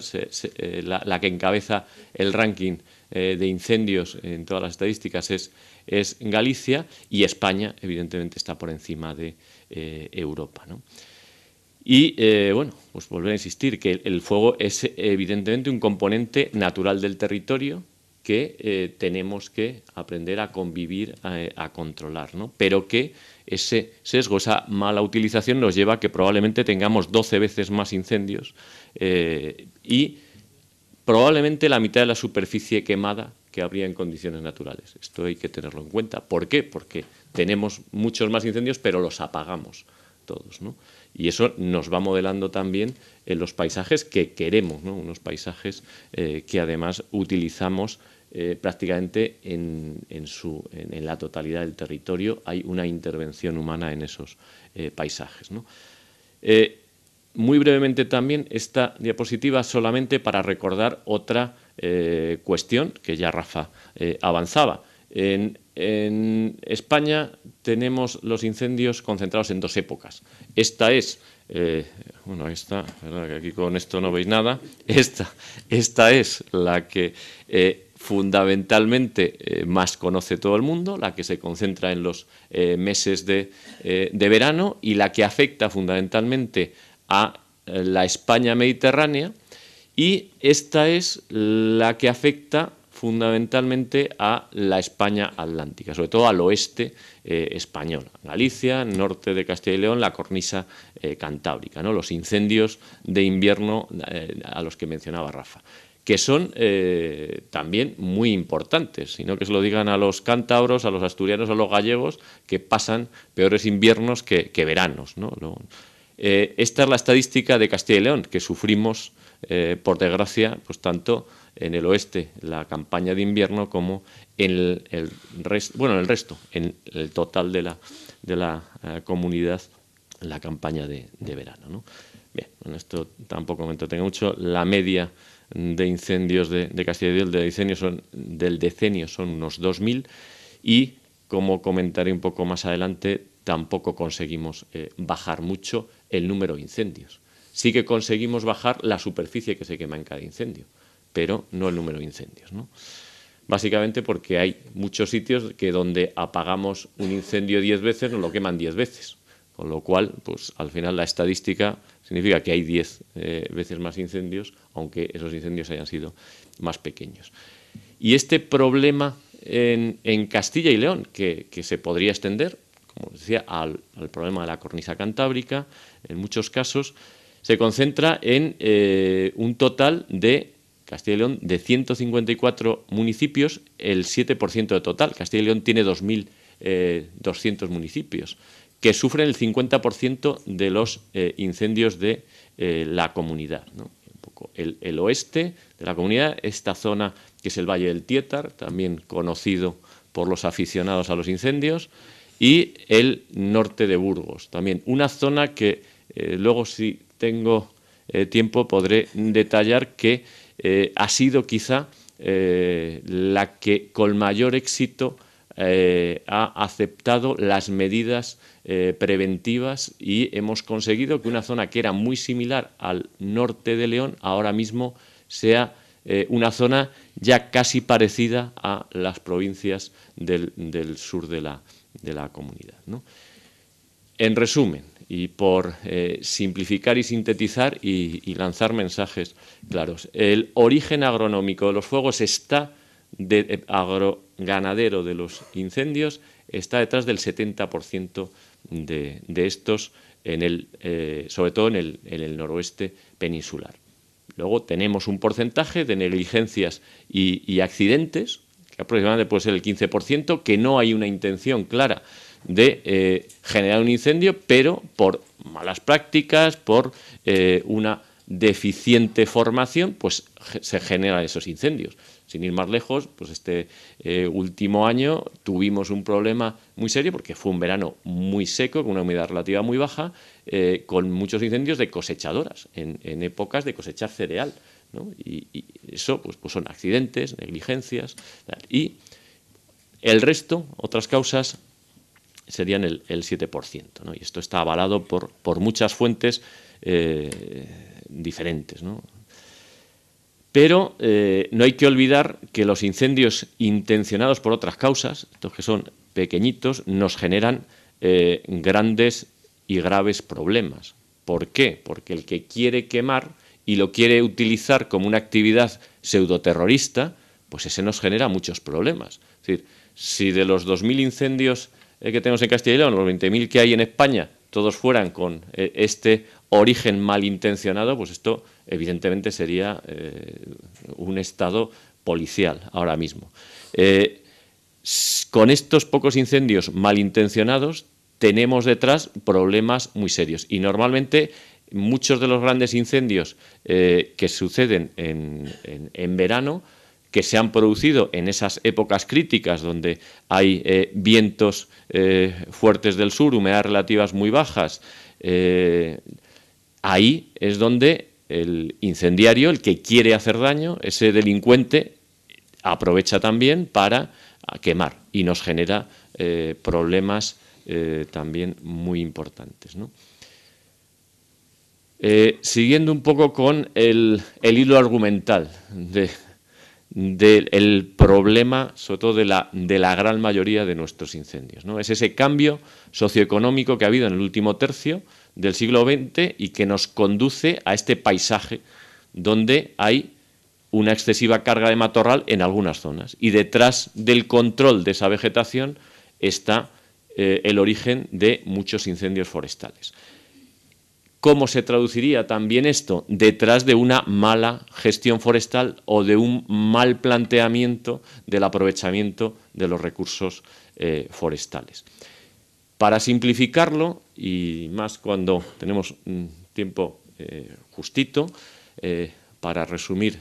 la que encabeza el ranking de incendios en todas las estadísticas es Galicia, y España evidentemente está por encima de Europa, ¿no? Y bueno, pues volver a insistir que el fuego es evidentemente un componente natural del territorio que tenemos que aprender a convivir, a controlar, ¿no? Pero que ese sesgo, esa mala utilización nos lleva a que probablemente tengamos 12 veces más incendios y probablemente la mitad de la superficie quemada que habría en condiciones naturales. Esto hay que tenerlo en cuenta. ¿Por qué? Porque tenemos muchos más incendios, pero los apagamos todos, ¿no? Y eso nos va modelando también en los paisajes que queremos, ¿no? Unos paisajes que además utilizamos prácticamente en la totalidad del territorio. Hay una intervención humana en esos paisajes, ¿no? Muy brevemente también esta diapositiva solamente para recordar otra cuestión que ya Rafa avanzaba. En España tenemos los incendios concentrados en dos épocas. Esta es, bueno, verdad que aquí con esto no veis nada, esta es la que fundamentalmente más conoce todo el mundo, la que se concentra en los meses de verano y la que afecta fundamentalmente a la España mediterránea, y esta es la que afecta fundamentalmente a la España atlántica, sobre todo al oeste español, Galicia, norte de Castilla y León, la cornisa cantábrica, ¿no? Los incendios de invierno a los que mencionaba Rafa, que son también muy importantes, sino que se lo digan a los cántabros, a los asturianos, a los gallegos, que pasan peores inviernos que veranos, ¿no? Esta es la estadística de Castilla y León, que sufrimos, por desgracia, pues tanto en el oeste la campaña de invierno como en el resto, en el total de la comunidad, la campaña de verano, ¿no? Bien, en esto tampoco me entretengo mucho. La media de incendios de Castilla y León del decenio son unos 2.000 y, como comentaré un poco más adelante, tampoco conseguimos bajar mucho el número de incendios. Sí que conseguimos bajar la superficie que se quema en cada incendio, pero no el número de incendios, ¿no? Básicamente porque hay muchos sitios que donde apagamos un incendio 10 veces nos lo queman 10 veces, con lo cual, pues al final la estadística significa que hay 10 veces más incendios, aunque esos incendios hayan sido más pequeños. Y este problema en Castilla y León, que se podría extender, como decía, al problema de la cornisa cantábrica, en muchos casos, se concentra en un total de Castilla y León de 154 municipios, el 7% de total. Castilla y León tiene 2.200 municipios, que sufren el 50% de los incendios de la comunidad, ¿no? Un poco el oeste de la comunidad, esta zona que es el Valle del Tiétar, también conocido por los aficionados a los incendios, y el norte de Burgos, también una zona que luego, si tengo tiempo, podré detallar que ha sido quizá la que con mayor éxito ha aceptado las medidas preventivas, y hemos conseguido que una zona que era muy similar al norte de León ahora mismo sea una zona ya casi parecida a las provincias del sur de la comunidad, ¿no? En resumen, y por simplificar y sintetizar y lanzar mensajes claros, el origen agronómico de los fuegos agroganadero de los incendios está detrás del 70% de estos, sobre todo en el noroeste peninsular. Luego tenemos un porcentaje de negligencias y accidentes, que aproximadamente puede ser el 15%, que no hay una intención clara de generar un incendio, pero por malas prácticas, por una deficiente formación, pues se generan esos incendios. Sin ir más lejos, pues este último año tuvimos un problema muy serio porque fue un verano muy seco, con una humedad relativa muy baja, con muchos incendios de cosechadoras, en épocas de cosechar cereal, ¿no? Y eso pues son accidentes, negligencias, y el resto, otras causas, serían el 7%, ¿no? Y esto está avalado por muchas fuentes diferentes, ¿no? Pero no hay que olvidar que los incendios intencionados por otras causas, estos que son pequeñitos, nos generan grandes y graves problemas. ¿Por qué? Porque el que quiere quemar y lo quiere utilizar como una actividad pseudoterrorista, pues ese nos genera muchos problemas. Es decir, si de los 2.000 incendios que tenemos en Castilla y León, los 20.000 que hay en España, todos fueran con este origen malintencionado, pues esto evidentemente sería un estado policial ahora mismo. Con estos pocos incendios malintencionados tenemos detrás problemas muy serios, y normalmente muchos de los grandes incendios que suceden en verano, que se han producido en esas épocas críticas donde hay vientos fuertes del sur, humedades relativas muy bajas, ahí es donde el incendiario, el que quiere hacer daño, ese delincuente, aprovecha también para quemar y nos genera problemas también muy importantes, ¿no? Siguiendo un poco con el hilo argumental del problema, sobre todo de la gran mayoría de nuestros incendios, ¿no? Es ese cambio socioeconómico que ha habido en el último tercio del siglo XX y que nos conduce a este paisaje donde hay una excesiva carga de matorral en algunas zonas, y detrás del control de esa vegetación está el origen de muchos incendios forestales. ¿Cómo se traduciría también esto? Detrás de una mala gestión forestal o de un mal planteamiento del aprovechamiento de los recursos forestales. Para simplificarlo, y más cuando tenemos un tiempo justito, para resumir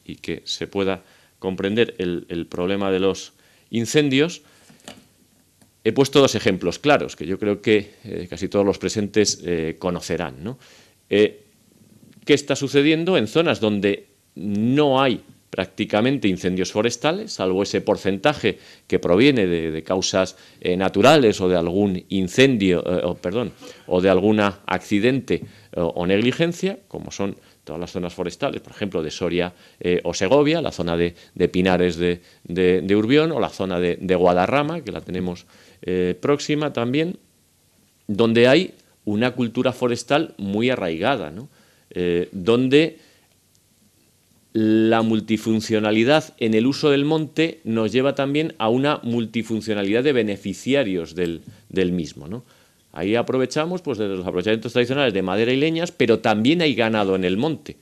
y que se pueda comprender el problema de los incendios, he puesto dos ejemplos claros que yo creo que casi todos los presentes conocerán, ¿no? ¿Qué está sucediendo en zonas donde no hay prácticamente incendios forestales, salvo ese porcentaje que proviene de causas naturales o de algún incendio, o de algún accidente o negligencia, como son todas las zonas forestales, por ejemplo, de Soria o Segovia, la zona de Pinares de Urbión, o la zona de Guadarrama, que la tenemos próxima también, donde hay una cultura forestal muy arraigada, ¿no? Donde la multifuncionalidad en el uso del monte nos lleva también a una multifuncionalidad de beneficiarios del mismo, ¿no? Ahí aprovechamos pues, de los aprovechamientos tradicionales de madera y leñas, pero también hay ganado en el monte.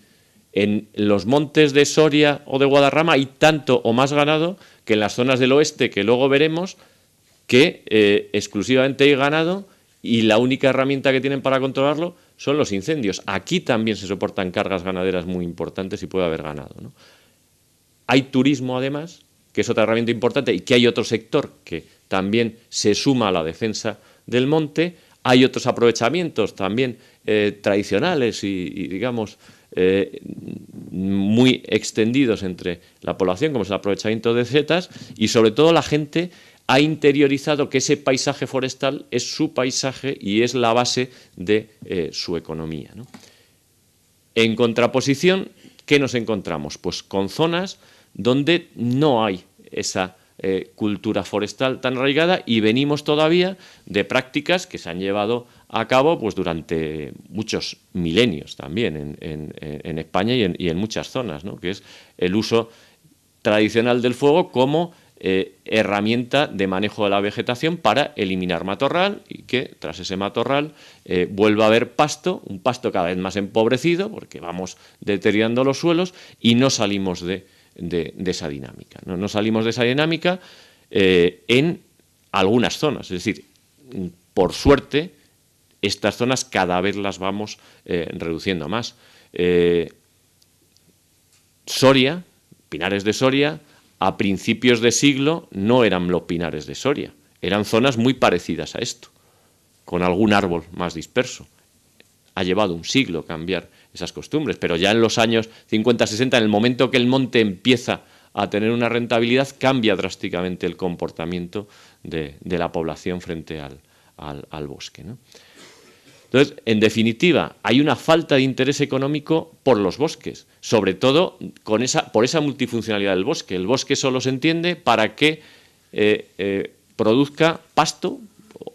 En los montes de Soria o de Guadarrama hay tanto o más ganado que en las zonas del oeste, que luego veremos, que exclusivamente hay ganado y la única herramienta que tienen para controlarlo son los incendios. Aquí también se soportan cargas ganaderas muy importantes y puede haber ganado, ¿no? Hay turismo, además, que es otra herramienta importante, y que hay otro sector que también se suma a la defensa del monte. Hay otros aprovechamientos también tradicionales y digamos, muy extendidos entre la población, como es el aprovechamiento de setas, y sobre todo la gente ha interiorizado que ese paisaje forestal es su paisaje y es la base de su economía, ¿no? En contraposición, ¿qué nos encontramos? Pues con zonas donde no hay esa cultura forestal tan arraigada, y venimos todavía de prácticas que se han llevado a cabo pues, durante muchos milenios también en España y en muchas zonas, ¿no? Que es el uso tradicional del fuego como herramienta de manejo de la vegetación para eliminar matorral, y que tras ese matorral vuelva a haber pasto, un pasto cada vez más empobrecido porque vamos deteriorando los suelos y no salimos de esa dinámica. No salimos de esa dinámica en algunas zonas, es decir, por suerte estas zonas cada vez las vamos reduciendo más. Soria, Pinares de Soria, a principios de siglo no eran los Pinares de Soria, eran zonas muy parecidas a esto, con algún árbol más disperso. Ha llevado un siglo cambiar esas costumbres, pero ya en los años 50-60, en el momento que el monte empieza a tener una rentabilidad, cambia drásticamente el comportamiento de la población frente al bosque, ¿no? Entonces, en definitiva, hay una falta de interés económico por los bosques, sobre todo por esa multifuncionalidad del bosque. El bosque solo se entiende para que produzca pasto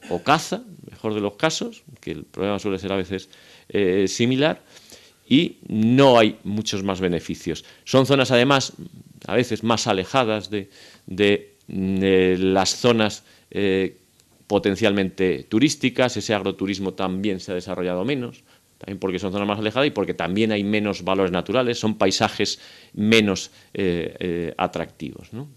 o caza, mejor de los casos, que el problema suele ser a veces similar, y no hay muchos más beneficios. Son zonas, además, a veces más alejadas de las zonas potencialmente turísticas. Ese agroturismo también se ha desarrollado menos, también porque son zonas más alejadas y porque también hay menos valores naturales, son paisajes menos atractivos, ¿no?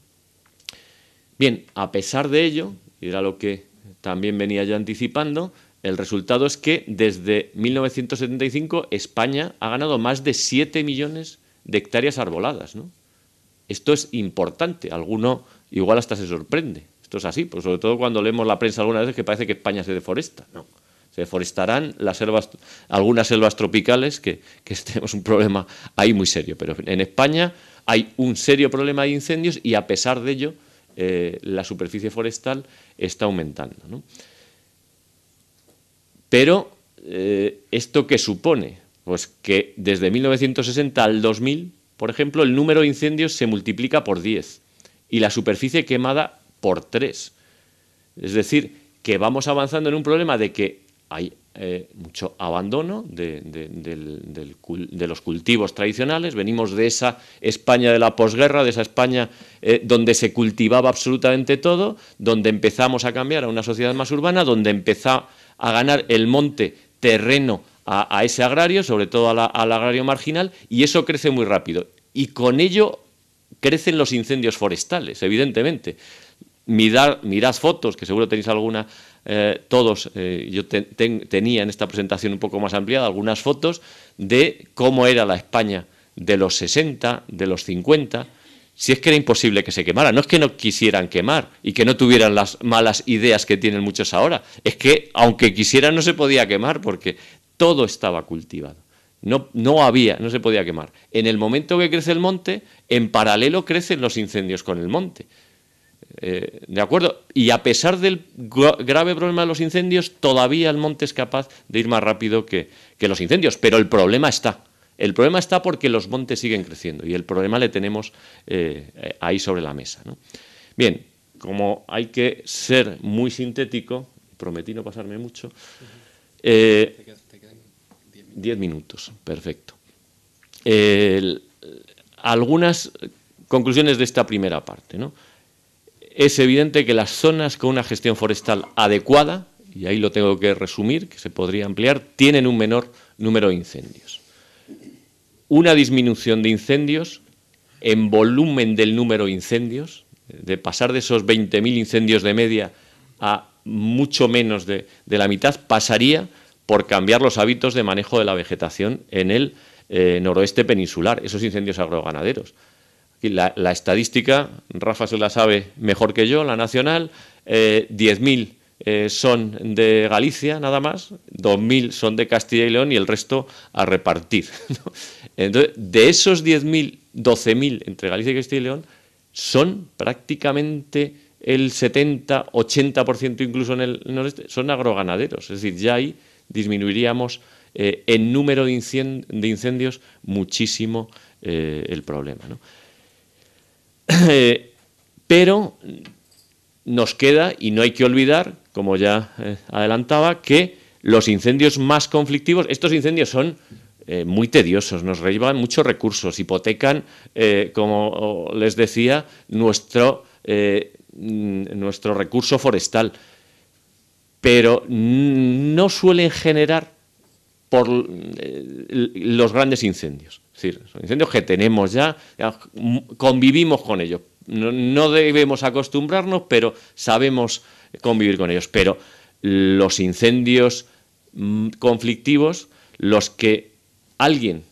Bien, a pesar de ello, y era lo que también venía ya anticipando, el resultado es que desde 1975 España ha ganado más de 7 millones de hectáreas arboladas, ¿no? Esto es importante, alguno igual hasta se sorprende. Esto es así, pues sobre todo cuando leemos la prensa algunas veces que parece que España se deforesta. No, se deforestarán las selvas, algunas selvas tropicales, que tenemos un problema ahí muy serio. Pero en España hay un serio problema de incendios y a pesar de ello la superficie forestal está aumentando, ¿no? Pero, ¿esto qué supone? Pues que desde 1960 al 2000, por ejemplo, el número de incendios se multiplica por 10 y la superficie quemada por 3. Es decir, que vamos avanzando en un problema de que hay mucho abandono de los cultivos tradicionales. Venimos de esa España de la posguerra, de esa España donde se cultivaba absolutamente todo, donde empezamos a cambiar a una sociedad más urbana, donde empezó a ganar el monte terreno a ese agrario, sobre todo al agrario marginal, y eso crece muy rápido. Y con ello crecen los incendios forestales, evidentemente. Mirad fotos, que seguro tenéis alguna todos, yo tenía en esta presentación un poco más ampliada algunas fotos de cómo era la España de los 60, de los 50, si es que era imposible que se quemara. No es que no quisieran quemar y que no tuvieran las malas ideas que tienen muchos ahora, es que aunque quisieran no se podía quemar porque todo estaba cultivado. No se podía quemar. En el momento que crece el monte, en paralelo crecen los incendios con el monte. ¿De acuerdo? Y a pesar del grave problema de los incendios, todavía el monte es capaz de ir más rápido que los incendios. Pero el problema está. El problema está porque los montes siguen creciendo y el problema le tenemos ahí sobre la mesa, ¿no? Bien, como hay que ser muy sintético, prometí no pasarme mucho, 10 minutos, perfecto. Algunas conclusiones de esta primera parte, ¿no? Es evidente que las zonas con una gestión forestal adecuada, y ahí lo tengo que resumir, que se podría ampliar, tienen un menor número de incendios. Una disminución de incendios en volumen del número de incendios, de pasar de esos 20.000 incendios de media a mucho menos de la mitad, pasaría por cambiar los hábitos de manejo de la vegetación en el noroeste peninsular, esos incendios agroganaderos. La estadística, Rafa se la sabe mejor que yo, la nacional, 10.000 son de Galicia nada más, 2.000 son de Castilla y León y el resto a repartir, ¿no? Entonces, de esos 10.000, 12.000 entre Galicia y Castilla y León son prácticamente el 70, 80% incluso en el noreste, son agroganaderos. Es decir, ya ahí disminuiríamos en número de incendios muchísimo el problema, ¿no? Pero nos queda, y no hay que olvidar, como ya adelantaba, que los incendios más conflictivos, estos incendios son muy tediosos, nos llevan muchos recursos, hipotecan, como les decía, nuestro recurso forestal, pero no suelen generar por los grandes incendios. Es decir, son incendios que tenemos ya convivimos con ellos. No debemos acostumbrarnos, pero sabemos convivir con ellos. Pero los incendios conflictivos, los que alguien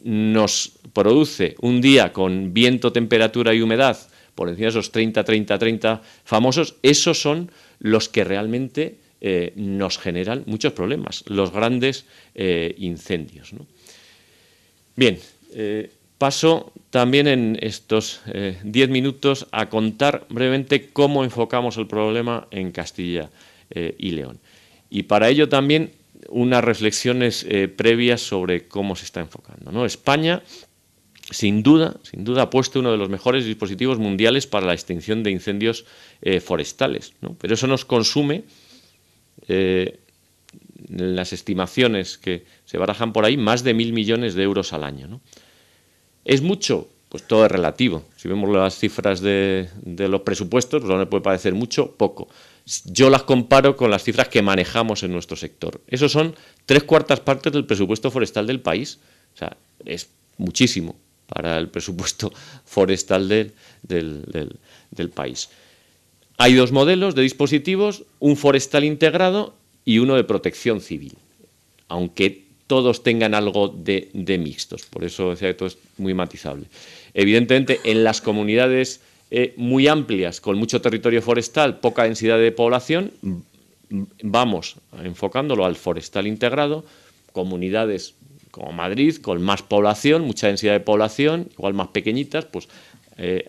nos produce un día con viento, temperatura y humedad por encima de esos 30 famosos, esos son los que realmente nos generan muchos problemas, los grandes incendios, ¿no? Bien, paso también en estos 10 minutos a contar brevemente cómo enfocamos el problema en Castilla y León. Y para ello también unas reflexiones previas sobre cómo se está enfocando, ¿no? España, sin duda, ha puesto uno de los mejores dispositivos mundiales para la extinción de incendios forestales, ¿no? Pero eso nos consume, las estimaciones que se barajan por ahí, más de 1.000 millones de euros al año, ¿no? ¿Es mucho? Pues todo es relativo. Si vemos las cifras de los presupuestos, pues no puede parecer mucho, poco. Yo las comparo con las cifras que manejamos en nuestro sector. Esos son 3/4 partes del presupuesto forestal del país. O sea, es muchísimo para el presupuesto forestal del país. Hay dos modelos de dispositivos, un forestal integrado y uno de protección civil, aunque todos tengan algo de mixtos. Por eso decía que todo es muy matizable. Evidentemente, en las comunidades muy amplias, con mucho territorio forestal, poca densidad de población, vamos enfocándolo al forestal integrado. Comunidades como Madrid, con más población, mucha densidad de población, igual más pequeñitas, pues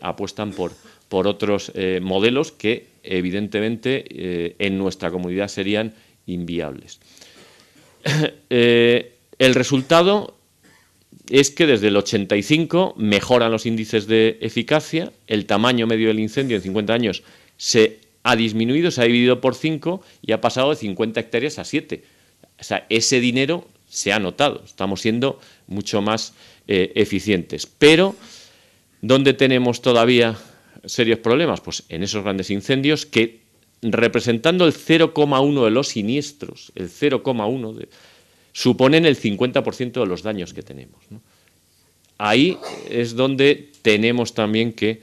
apuestan por otros modelos que evidentemente en nuestra comunidad serían inviables. El resultado es que desde el 85 mejoran los índices de eficacia, el tamaño medio del incendio en 50 años se ha disminuido, se ha dividido por 5 y ha pasado de 50 hectáreas a 7. O sea, ese dinero se ha notado, estamos siendo mucho más eficientes. Pero, ¿dónde tenemos todavía serios problemas? Pues en esos grandes incendios que, representando el 0,1 de los siniestros, el 0,1 suponen el 50% de los daños que tenemos, ¿no? Ahí es donde tenemos también que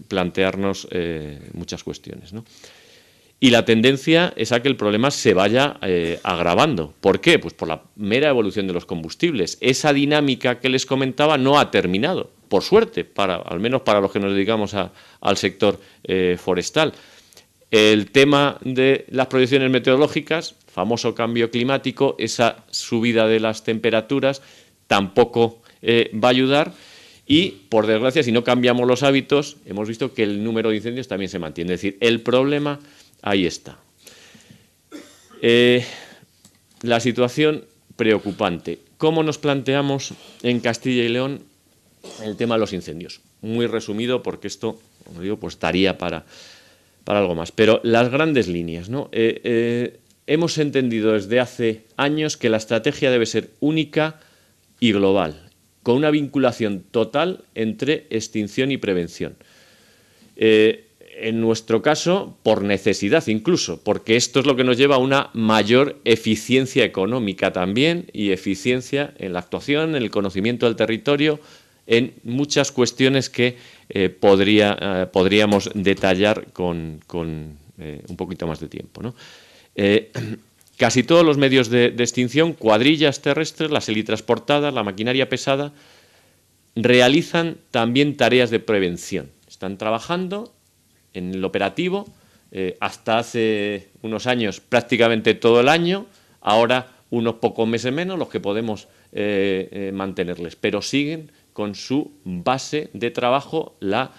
plantearnos muchas cuestiones, ¿no? Y la tendencia es a que el problema se vaya agravando. ¿Por qué? Pues por la mera evolución de los combustibles. Esa dinámica que les comentaba no ha terminado, por suerte, al menos para los que nos dedicamos al sector forestal. El tema de las proyecciones meteorológicas, famoso cambio climático, esa subida de las temperaturas, tampoco va a ayudar. Y, por desgracia, si no cambiamos los hábitos, hemos visto que el número de incendios también se mantiene. Es decir, el problema ahí está. La situación preocupante. ¿Cómo nos planteamos en Castilla y León el tema de los incendios? Muy resumido, porque esto, como digo, pues daría para algo más. Pero las grandes líneas, ¿no? Hemos entendido desde hace años que la estrategia debe ser única y global, con una vinculación total entre extinción y prevención. En nuestro caso, por necesidad incluso, porque esto es lo que nos lleva a una mayor eficiencia económica también y eficiencia en la actuación, en el conocimiento del territorio, en muchas cuestiones que podríamos detallar con un poquito más de tiempo, ¿no? Casi todos los medios de extinción, cuadrillas terrestres, las helitransportadas, la maquinaria pesada, realizan también tareas de prevención. Están trabajando en el operativo, hasta hace unos años prácticamente todo el año, ahora unos pocos meses menos los que podemos mantenerles, pero siguen con su base de trabajo la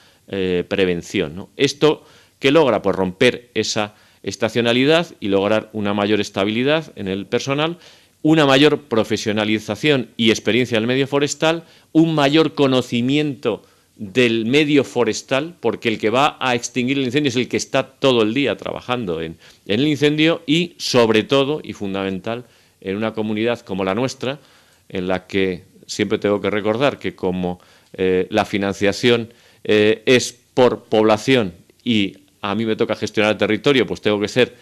prevención, ¿no? ¿Esto qué logra? Pues romper esa estacionalidad y lograr una mayor estabilidad en el personal, una mayor profesionalización y experiencia en el medio forestal, un mayor conocimiento del medio forestal, porque el que va a extinguir el incendio es el que está todo el día trabajando en el incendio y, sobre todo, y fundamental, en una comunidad como la nuestra, en la que siempre tengo que recordar que como la financiación es por población y a mí me toca gestionar el territorio, pues tengo que ser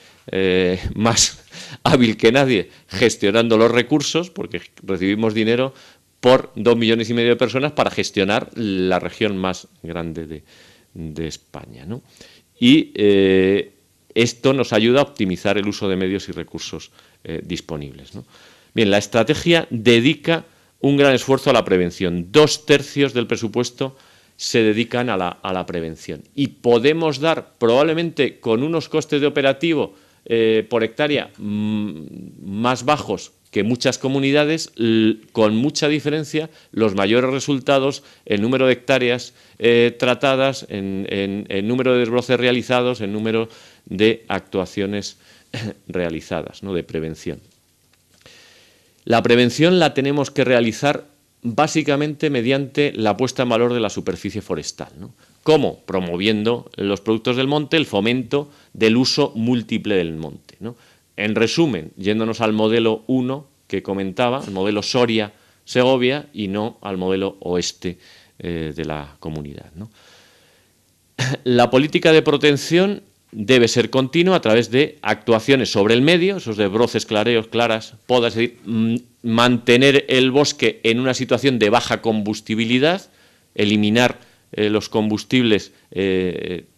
más hábil que nadie gestionando los recursos, porque recibimos dinero por 2,5 millones de personas para gestionar la región más grande de España, ¿no? Y esto nos ayuda a optimizar el uso de medios y recursos disponibles, ¿no? Bien, la estrategia dedica un gran esfuerzo a la prevención. 2/3 del presupuesto se dedican a la prevención. Y podemos dar, probablemente con unos costes de operativo por hectárea más bajos que muchas comunidades, con mucha diferencia, los mayores resultados en número de hectáreas tratadas, en número de desbroces realizados, en número de actuaciones realizadas, ¿no?, de prevención. La prevención la tenemos que realizar básicamente mediante la puesta en valor de la superficie forestal, ¿no? ¿Cómo? Promoviendo los productos del monte, el fomento del uso múltiple del monte, ¿no? En resumen, yéndonos al modelo 1 que comentaba, el modelo Soria-Segovia, y no al modelo oeste de la comunidad, ¿no? La política de protección debe ser continua a través de actuaciones sobre el medio, esos desbroces, clareos, claras, podas, es decir, mantener el bosque en una situación de baja combustibilidad, eliminar los combustibles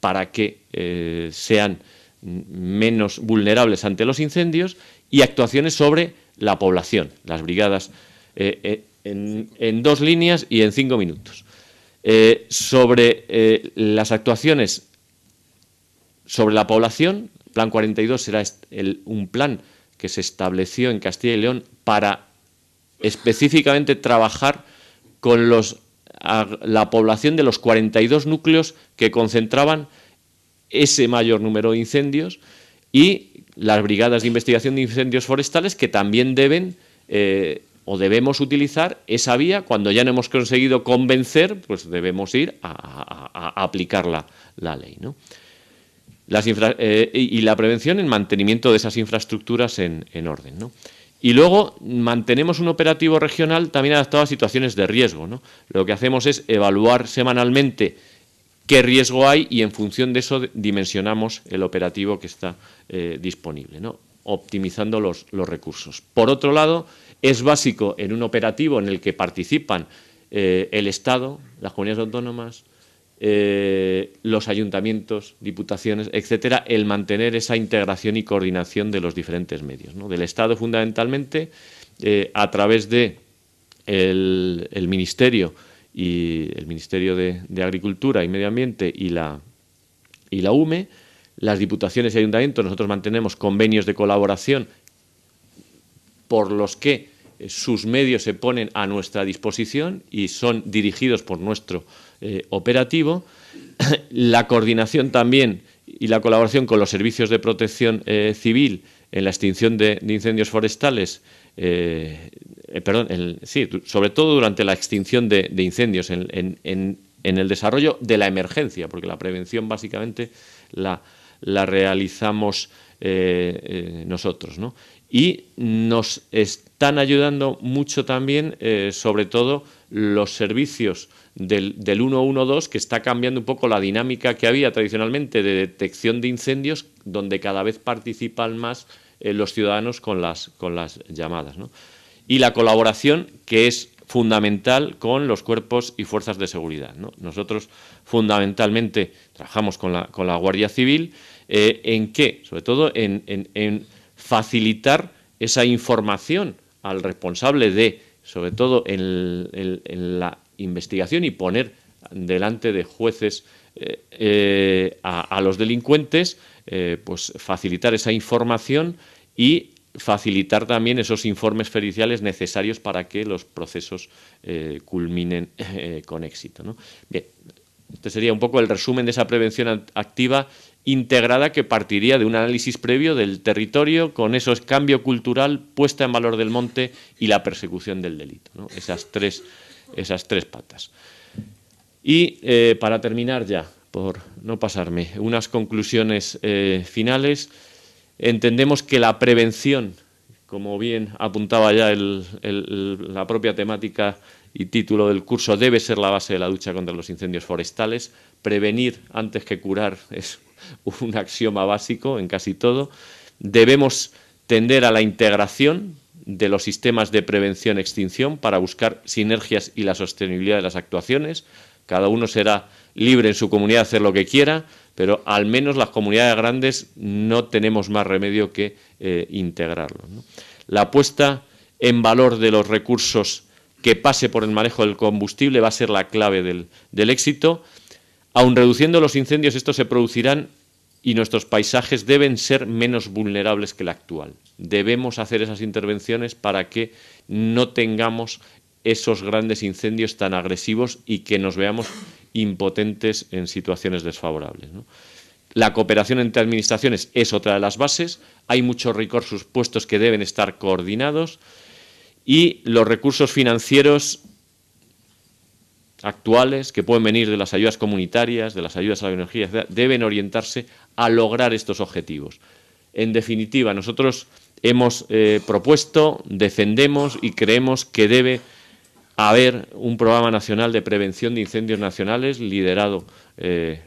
para que sean menos vulnerables ante los incendios, y actuaciones sobre la población, las brigadas, en 2 líneas y en 5 minutos. Sobre las actuaciones sobre la población, Plan 42 será un plan que se estableció en Castilla y León para específicamente trabajar con la población de los 42 núcleos que concentraban ese mayor número de incendios, y las brigadas de investigación de incendios forestales, que también deben o debemos utilizar esa vía. Cuando ya no hemos conseguido convencer, pues debemos ir a aplicar la ley, ¿no? Y la prevención en mantenimiento de esas infraestructuras en orden, ¿no? Y luego mantenemos un operativo regional también adaptado a situaciones de riesgo, ¿no? Lo que hacemos es evaluar semanalmente qué riesgo hay y en función de eso dimensionamos el operativo que está disponible, ¿no?, optimizando los recursos. Por otro lado, es básico en un operativo en el que participan el Estado, las comunidades autónomas los ayuntamientos, diputaciones, etcétera, el mantener esa integración y coordinación de los diferentes medios, ¿no? Del Estado fundamentalmente, a través de el Ministerio y el Ministerio de Agricultura y Medio Ambiente y la UME, las diputaciones y ayuntamientos. Nosotros mantenemos convenios de colaboración por los que sus medios se ponen a nuestra disposición y son dirigidos por nuestro operativo. La coordinación también y la colaboración con los servicios de protección civil en la extinción de incendios forestales, sobre todo durante la extinción de incendios, en el desarrollo de la emergencia, porque la prevención básicamente la realizamos nosotros, ¿no? Y nos están ayudando mucho también, sobre todo, los servicios del 112, que está cambiando un poco la dinámica que había tradicionalmente de detección de incendios, donde cada vez participan más los ciudadanos con las llamadas, ¿no? Y la colaboración, que es fundamental con los cuerpos y fuerzas de seguridad, ¿no? Nosotros fundamentalmente trabajamos con la Guardia Civil, ¿en qué? Sobre todo en facilitar esa información al responsable de, sobre todo en la investigación, y poner delante de jueces a los delincuentes, pues facilitar esa información y facilitar también esos informes periciales necesarios para que los procesos culminen con éxito, ¿no? Bien, este sería un poco el resumen de esa prevención activa integrada, que partiría de un análisis previo del territorio, con eso es cambio cultural, puesta en valor del monte y la persecución del delito, ¿no? Esas tres patas. Y para terminar ya, por no pasarme, unas conclusiones finales. Entendemos que la prevención, como bien apuntaba ya la propia temática y título del curso, debe ser la base de la lucha contra los incendios forestales. Prevenir antes que curar es un axioma básico en casi todo. Debemos tender a la integración de los sistemas de prevención-extinción para buscar sinergias y la sostenibilidad de las actuaciones. Cada uno será libre en su comunidad de hacer lo que quiera, pero al menos las comunidades grandes no tenemos más remedio que integrarlo, ¿no? La puesta en valor de los recursos que pase por el manejo del combustible va a ser la clave del éxito. Aun reduciendo los incendios, estos se producirán y nuestros paisajes deben ser menos vulnerables que el actual. Debemos hacer esas intervenciones para que no tengamos esos grandes incendios tan agresivos y que nos veamos impotentes en situaciones desfavorables, ¿no? La cooperación entre administraciones es otra de las bases. Hay muchos recursos puestos que deben estar coordinados, y los recursos financieros actuales, que pueden venir de las ayudas comunitarias, de las ayudas a la energía, etc., deben orientarse a lograr estos objetivos. En definitiva, nosotros hemos propuesto, defendemos y creemos que debe haber un programa nacional de prevención de incendios nacionales liderado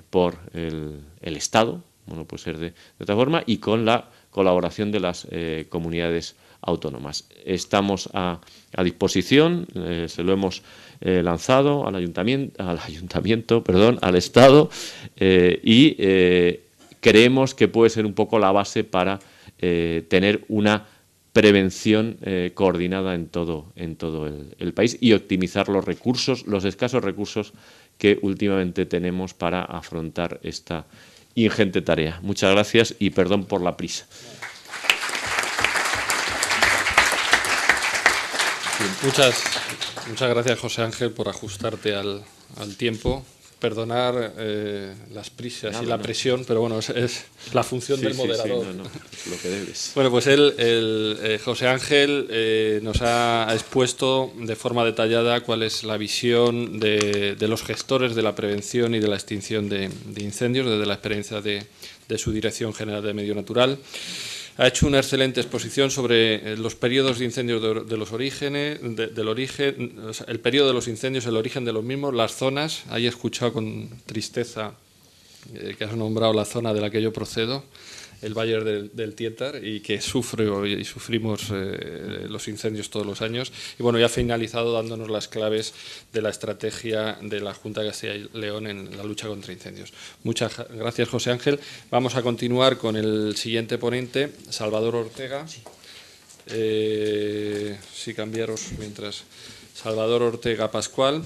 por el Estado, bueno, puede ser de otra forma, y con la colaboración de las comunidades autónomas. Estamos a disposición, se lo hemos lanzado al Estado, y creemos que puede ser un poco la base para tener una prevención coordinada en todo el país y optimizar los recursos, los escasos recursos que últimamente tenemos para afrontar esta ingente tarea. Muchas gracias y perdón por la prisa. Muchas gracias, José Ángel, por ajustarte al tiempo. Perdonar las prisas y la presión, pero bueno, es la función del moderador. Sí, no, es lo que debes. Bueno, pues José Ángel nos ha expuesto de forma detallada cuál es la visión de los gestores de la prevención y de la extinción de incendios desde la experiencia de su Dirección General de Medio Natural. Ha hecho una excelente exposición sobre los periodos de incendios de los orígenes, del origen, o sea, el periodo de los incendios, el origen de los mismos, las zonas. Ahí he escuchado con tristeza que has nombrado la zona de la que yo procedo, el Valle del Tietar, y que sufrimos los incendios todos los años. Y bueno, ya ha finalizado dándonos las claves de la estrategia de la Junta de Castilla y León en la lucha contra incendios. Muchas gracias, José Ángel. Vamos a continuar con el siguiente ponente, Salvador Ortega. Sí, cambiaros mientras. Salvador Ortega Pascual,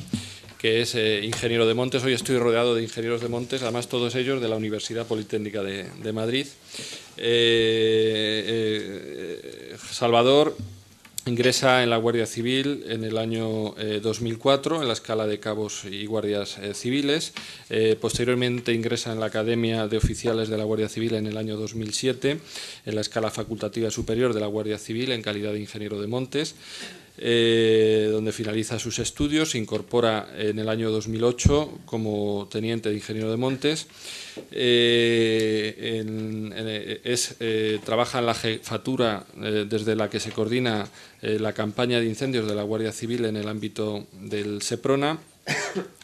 que es ingeniero de montes. Hoy estoy rodeado de ingenieros de montes, además todos ellos de la Universidad Politécnica de Madrid. Salvador ingresa en la Guardia Civil en el año 2004, en la escala de cabos y guardias civiles. Posteriormente ingresa en la Academia de Oficiales de la Guardia Civil en el año 2007, en la escala facultativa superior de la Guardia Civil en calidad de ingeniero de montes. Donde finaliza sus estudios, se incorpora en el año 2008 como teniente de ingeniero de montes. Trabaja en la jefatura desde la que se coordina la campaña de incendios de la Guardia Civil en el ámbito del SEPRONA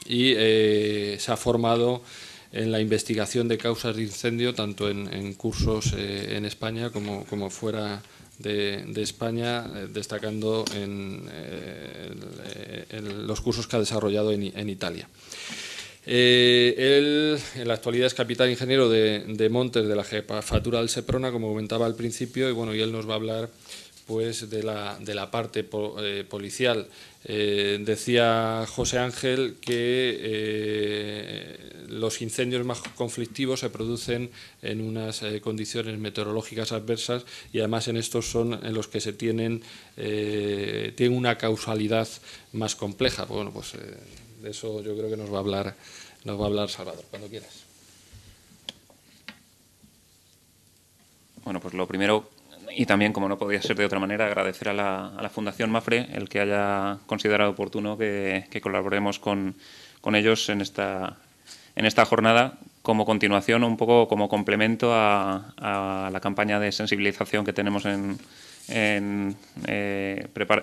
y se ha formado en la investigación de causas de incendio tanto en cursos en España como fuera de España, destacando en los cursos que ha desarrollado en Italia. Él en la actualidad es capitán ingeniero de montes de la jefatura del SEPRONA, como comentaba al principio, y bueno, y él nos va a hablar pues de la parte policial. Decía José Ángel que los incendios más conflictivos se producen en unas condiciones meteorológicas adversas y además en estos son en los que se tienen una causalidad más compleja. Bueno, pues de eso yo creo que nos va a hablar Salvador, cuando quieras. Bueno, pues lo primero, y también, como no podía ser de otra manera, agradecer a la Fundación Mapfre el que haya considerado oportuno que colaboremos con ellos en esta jornada, como continuación, un poco como complemento a la campaña de sensibilización que tenemos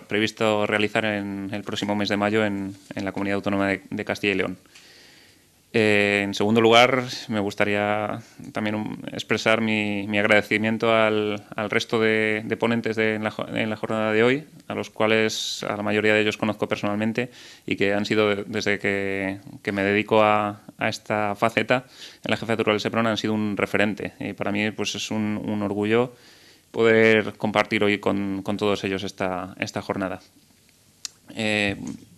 previsto realizar en el próximo mes de mayo en la Comunidad Autónoma de Castilla y León. En segundo lugar, me gustaría también expresar mi agradecimiento al resto de ponentes en la jornada de hoy, a los cuales a la mayoría de ellos conozco personalmente y que han sido, desde que me dedico a esta faceta en la jefatura del SEPRONA, han sido un referente. Y para mí pues es un orgullo poder compartir hoy con todos ellos esta jornada.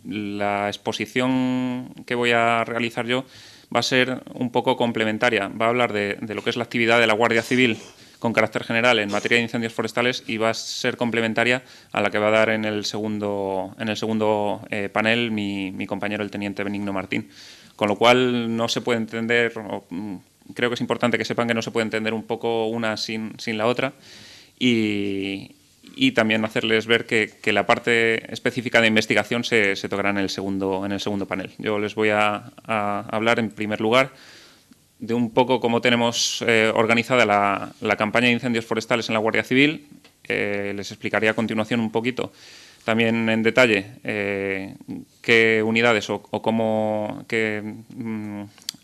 La exposición que voy a realizar yo va a ser un poco complementaria. Va a hablar de lo que es la actividad de la Guardia Civil con carácter general en materia de incendios forestales y va a ser complementaria a la que va a dar en el segundo panel mi compañero, el teniente Benigno Martín. Con lo cual no se puede entender, creo que es importante que sepan que no se puede entender un poco una sin la otra y también hacerles ver que la parte específica de investigación se tocará en el segundo panel. Yo les voy a hablar en primer lugar de un poco cómo tenemos organizada la campaña de incendios forestales en la Guardia Civil. Les explicaré a continuación un poquito también en detalle qué unidades o qué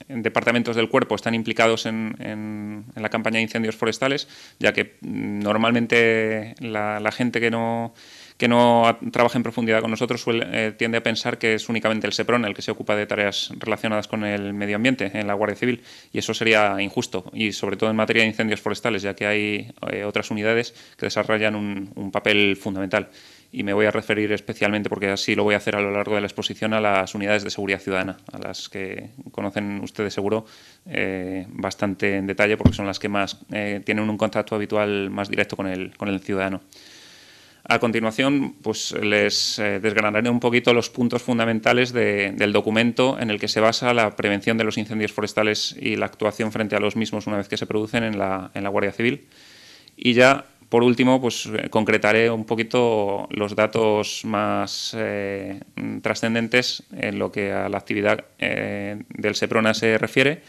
departamentos del cuerpo están implicados en la campaña de incendios forestales, ya que normalmente la gente que no trabaja en profundidad con nosotros tiende a pensar que es únicamente el SEPRONA el que se ocupa de tareas relacionadas con el medio ambiente en la Guardia Civil, y eso sería injusto, y sobre todo en materia de incendios forestales, ya que hay otras unidades que desarrollan un papel fundamental. Y me voy a referir especialmente, porque así lo voy a hacer a lo largo de la exposición, a las unidades de seguridad ciudadana, a las que conocen ustedes seguro bastante en detalle, porque son las que más tienen un contacto habitual más directo con el ciudadano. A continuación, pues les desgranaré un poquito los puntos fundamentales del documento en el que se basa la prevención de los incendios forestales y la actuación frente a los mismos una vez que se producen en la Guardia Civil. Y ya, por último, pues concretaré un poquito los datos más trascendentes en lo que a la actividad del SEPRONA se refiere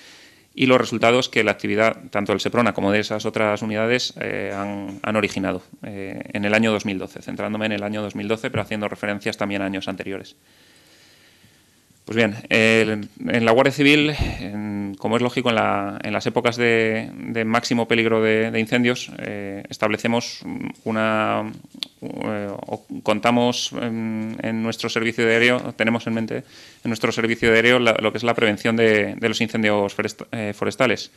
y los resultados que la actividad, tanto del SEPRONA como de esas otras unidades, han originado en el año 2012, centrándome en el año 2012, pero haciendo referencias también a años anteriores. Pues bien, en la Guardia Civil, como es lógico, en las épocas de máximo peligro de incendios, establecemos contamos en nuestro servicio aéreo, tenemos en mente en nuestro servicio aéreo lo que es la prevención de los incendios forestales.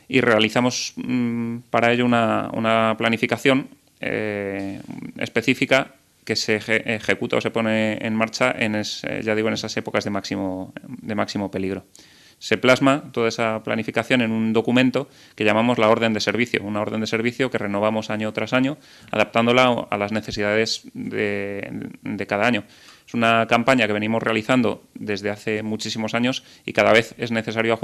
Y realizamos para ello una planificación específica que se ejecuta o se pone en marcha en esas épocas de máximo peligro. Se plasma toda esa planificación en un documento que llamamos la orden de servicio, una orden de servicio que renovamos año tras año, adaptándola a las necesidades de cada año. Es una campaña que venimos realizando desde hace muchísimos años y cada vez es necesario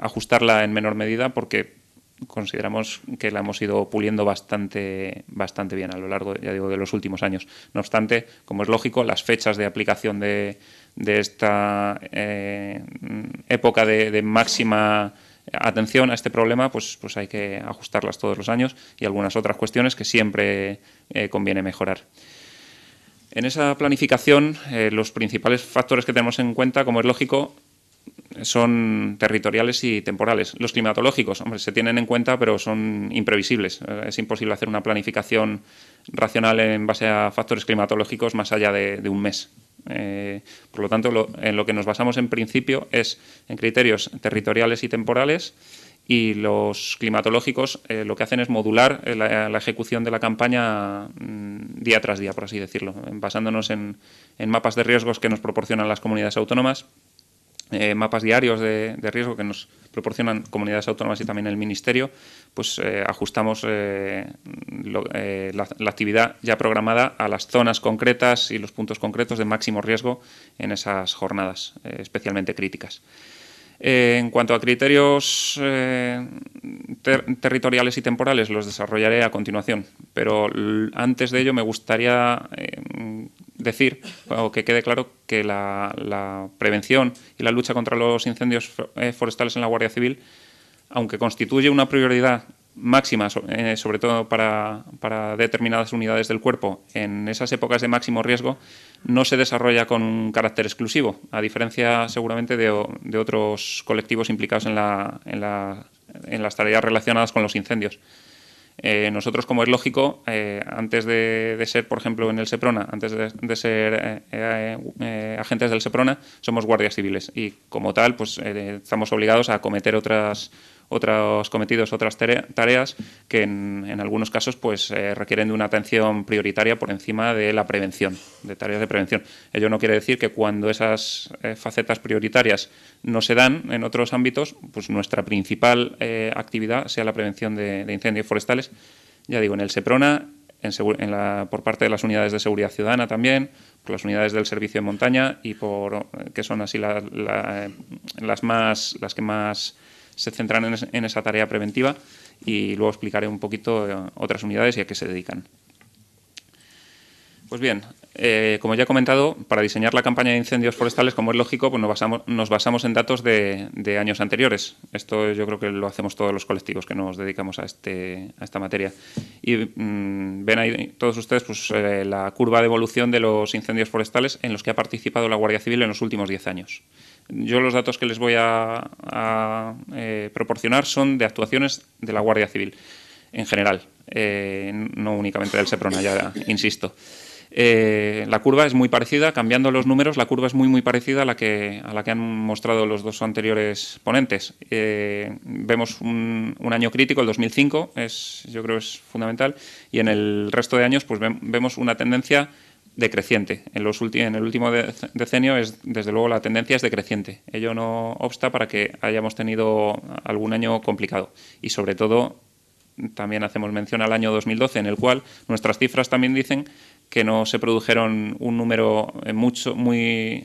ajustarla en menor medida porque consideramos que la hemos ido puliendo bastante bien a lo largo, ya digo, de los últimos años. No obstante, como es lógico, las fechas de aplicación de esta época de máxima atención a este problema, pues hay que ajustarlas todos los años y algunas otras cuestiones que siempre conviene mejorar. En esa planificación, los principales factores que tenemos en cuenta, como es lógico, son territoriales y temporales. Los climatológicos, hombre, se tienen en cuenta, pero son imprevisibles. Es imposible hacer una planificación racional en base a factores climatológicos más allá de un mes. Por lo tanto, en lo que nos basamos en principio es en criterios territoriales y temporales, y los climatológicos lo que hacen es modular la ejecución de la campaña día tras día, por así decirlo, basándonos en mapas de riesgos que nos proporcionan las comunidades autónomas, mapas diarios de riesgo que nos proporcionan comunidades autónomas y también el Ministerio, pues ajustamos la actividad ya programada a las zonas concretas y los puntos concretos de máximo riesgo en esas jornadas especialmente críticas. En cuanto a criterios territoriales y temporales, los desarrollaré a continuación, pero antes de ello me gustaría decir, o que quede claro, que la prevención y la lucha contra los incendios forestales en la Guardia Civil, aunque constituye una prioridad máxima, sobre todo para determinadas unidades del cuerpo, en esas épocas de máximo riesgo, no se desarrolla con un carácter exclusivo, a diferencia seguramente de otros colectivos implicados en las tareas relacionadas con los incendios. Nosotros, como es lógico, antes de ser, por ejemplo, en el Seprona, antes de ser agentes del Seprona, somos guardias civiles y, como tal, pues estamos obligados a acometer otros cometidos, otras tareas que en algunos casos pues requieren de una atención prioritaria por encima de la prevención, de tareas de prevención. Ello no quiere decir que cuando esas facetas prioritarias no se dan en otros ámbitos, pues nuestra principal actividad sea la prevención de incendios forestales. Ya digo, en el Seprona, por parte de las unidades de seguridad ciudadana también, por las unidades del servicio de montaña y que son así las que más se centran en esa tarea preventiva, y luego explicaré un poquito otras unidades y a qué se dedican. Pues bien, como ya he comentado, para diseñar la campaña de incendios forestales, como es lógico, pues nos basamos en datos de años anteriores. Esto yo creo que lo hacemos todos los colectivos que nos dedicamos a esta materia. Y ven ahí todos ustedes pues, la curva de evolución de los incendios forestales en los que ha participado la Guardia Civil en los últimos 10 años. Yo los datos que les voy a proporcionar son de actuaciones de la Guardia Civil en general, no únicamente del Seprona, ya insisto. La curva es muy parecida, cambiando los números, la curva es muy parecida a la que han mostrado los dos anteriores ponentes. Vemos un año crítico, el 2005, yo creo que es fundamental, y en el resto de años pues vemos una tendencia decreciente. En el último decenio, desde luego, la tendencia es decreciente. Ello no obsta para que hayamos tenido algún año complicado. Y, sobre todo, también hacemos mención al año 2012, en el cual nuestras cifras también dicen que no se produjeron un número muy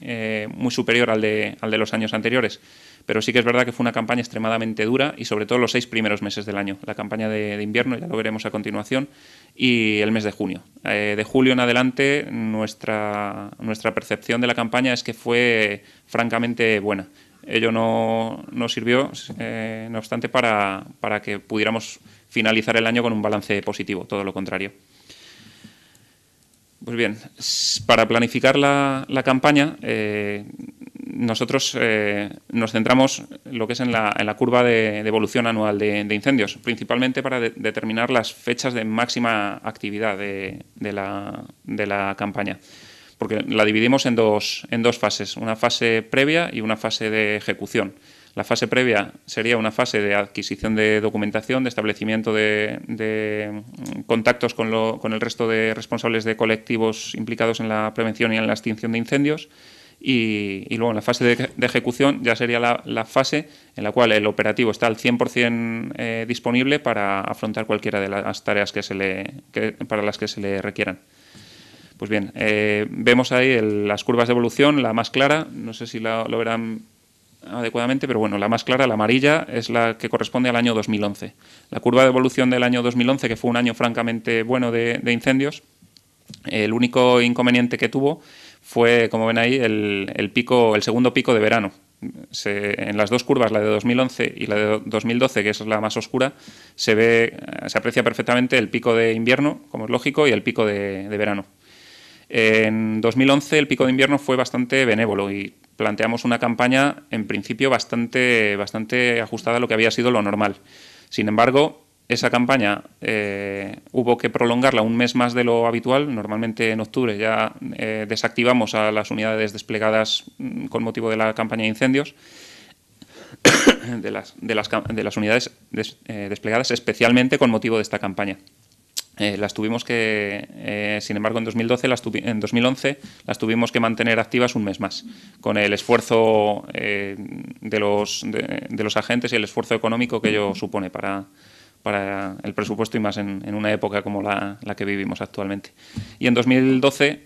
superior al de los años anteriores. Pero sí que es verdad que fue una campaña extremadamente dura y sobre todo los 6 primeros meses del año. La campaña de invierno, ya lo veremos a continuación, y el mes de junio. De julio en adelante, nuestra percepción de la campaña es que fue francamente buena. Ello no sirvió, no obstante, para que pudiéramos finalizar el año con un balance positivo, todo lo contrario. Pues bien, para planificar la campaña nosotros nos centramos lo que es en la curva de evolución anual de incendios, principalmente para determinar las fechas de máxima actividad de la campaña, porque la dividimos en dos fases, una fase previa y una fase de ejecución. La fase previa sería una fase de adquisición de documentación, de establecimiento de contactos con el resto de responsables de colectivos implicados en la prevención y en la extinción de incendios. Y luego en la fase de ejecución ya sería la fase en la cual el operativo está al 100% disponible para afrontar cualquiera de las tareas para las que se le requieran. Pues bien, vemos ahí las curvas de evolución, la más clara, no sé si lo verán adecuadamente, pero bueno, la más clara, la amarilla, es la que corresponde al año 2011. La curva de evolución del año 2011, que fue un año francamente bueno de incendios, el único inconveniente que tuvo fue, como ven ahí, el segundo pico de verano. En las dos curvas, la de 2011 y la de 2012, que es la más oscura, se aprecia perfectamente el pico de invierno, como es lógico, y el pico de verano. En 2011 el pico de invierno fue bastante benévolo y planteamos una campaña, en principio, bastante ajustada a lo que había sido lo normal. Sin embargo, esa campaña hubo que prolongarla un mes más de lo habitual. Normalmente en octubre ya desactivamos a las unidades desplegadas con motivo de la campaña de incendios, de las unidades desplegadas especialmente con motivo de esta campaña. Las tuvimos que, sin embargo, en 2011 las tuvimos que mantener activas un mes más, con el esfuerzo de los agentes y el esfuerzo económico que ello supone para el presupuesto, y más en una época como la que vivimos actualmente. Y en 2012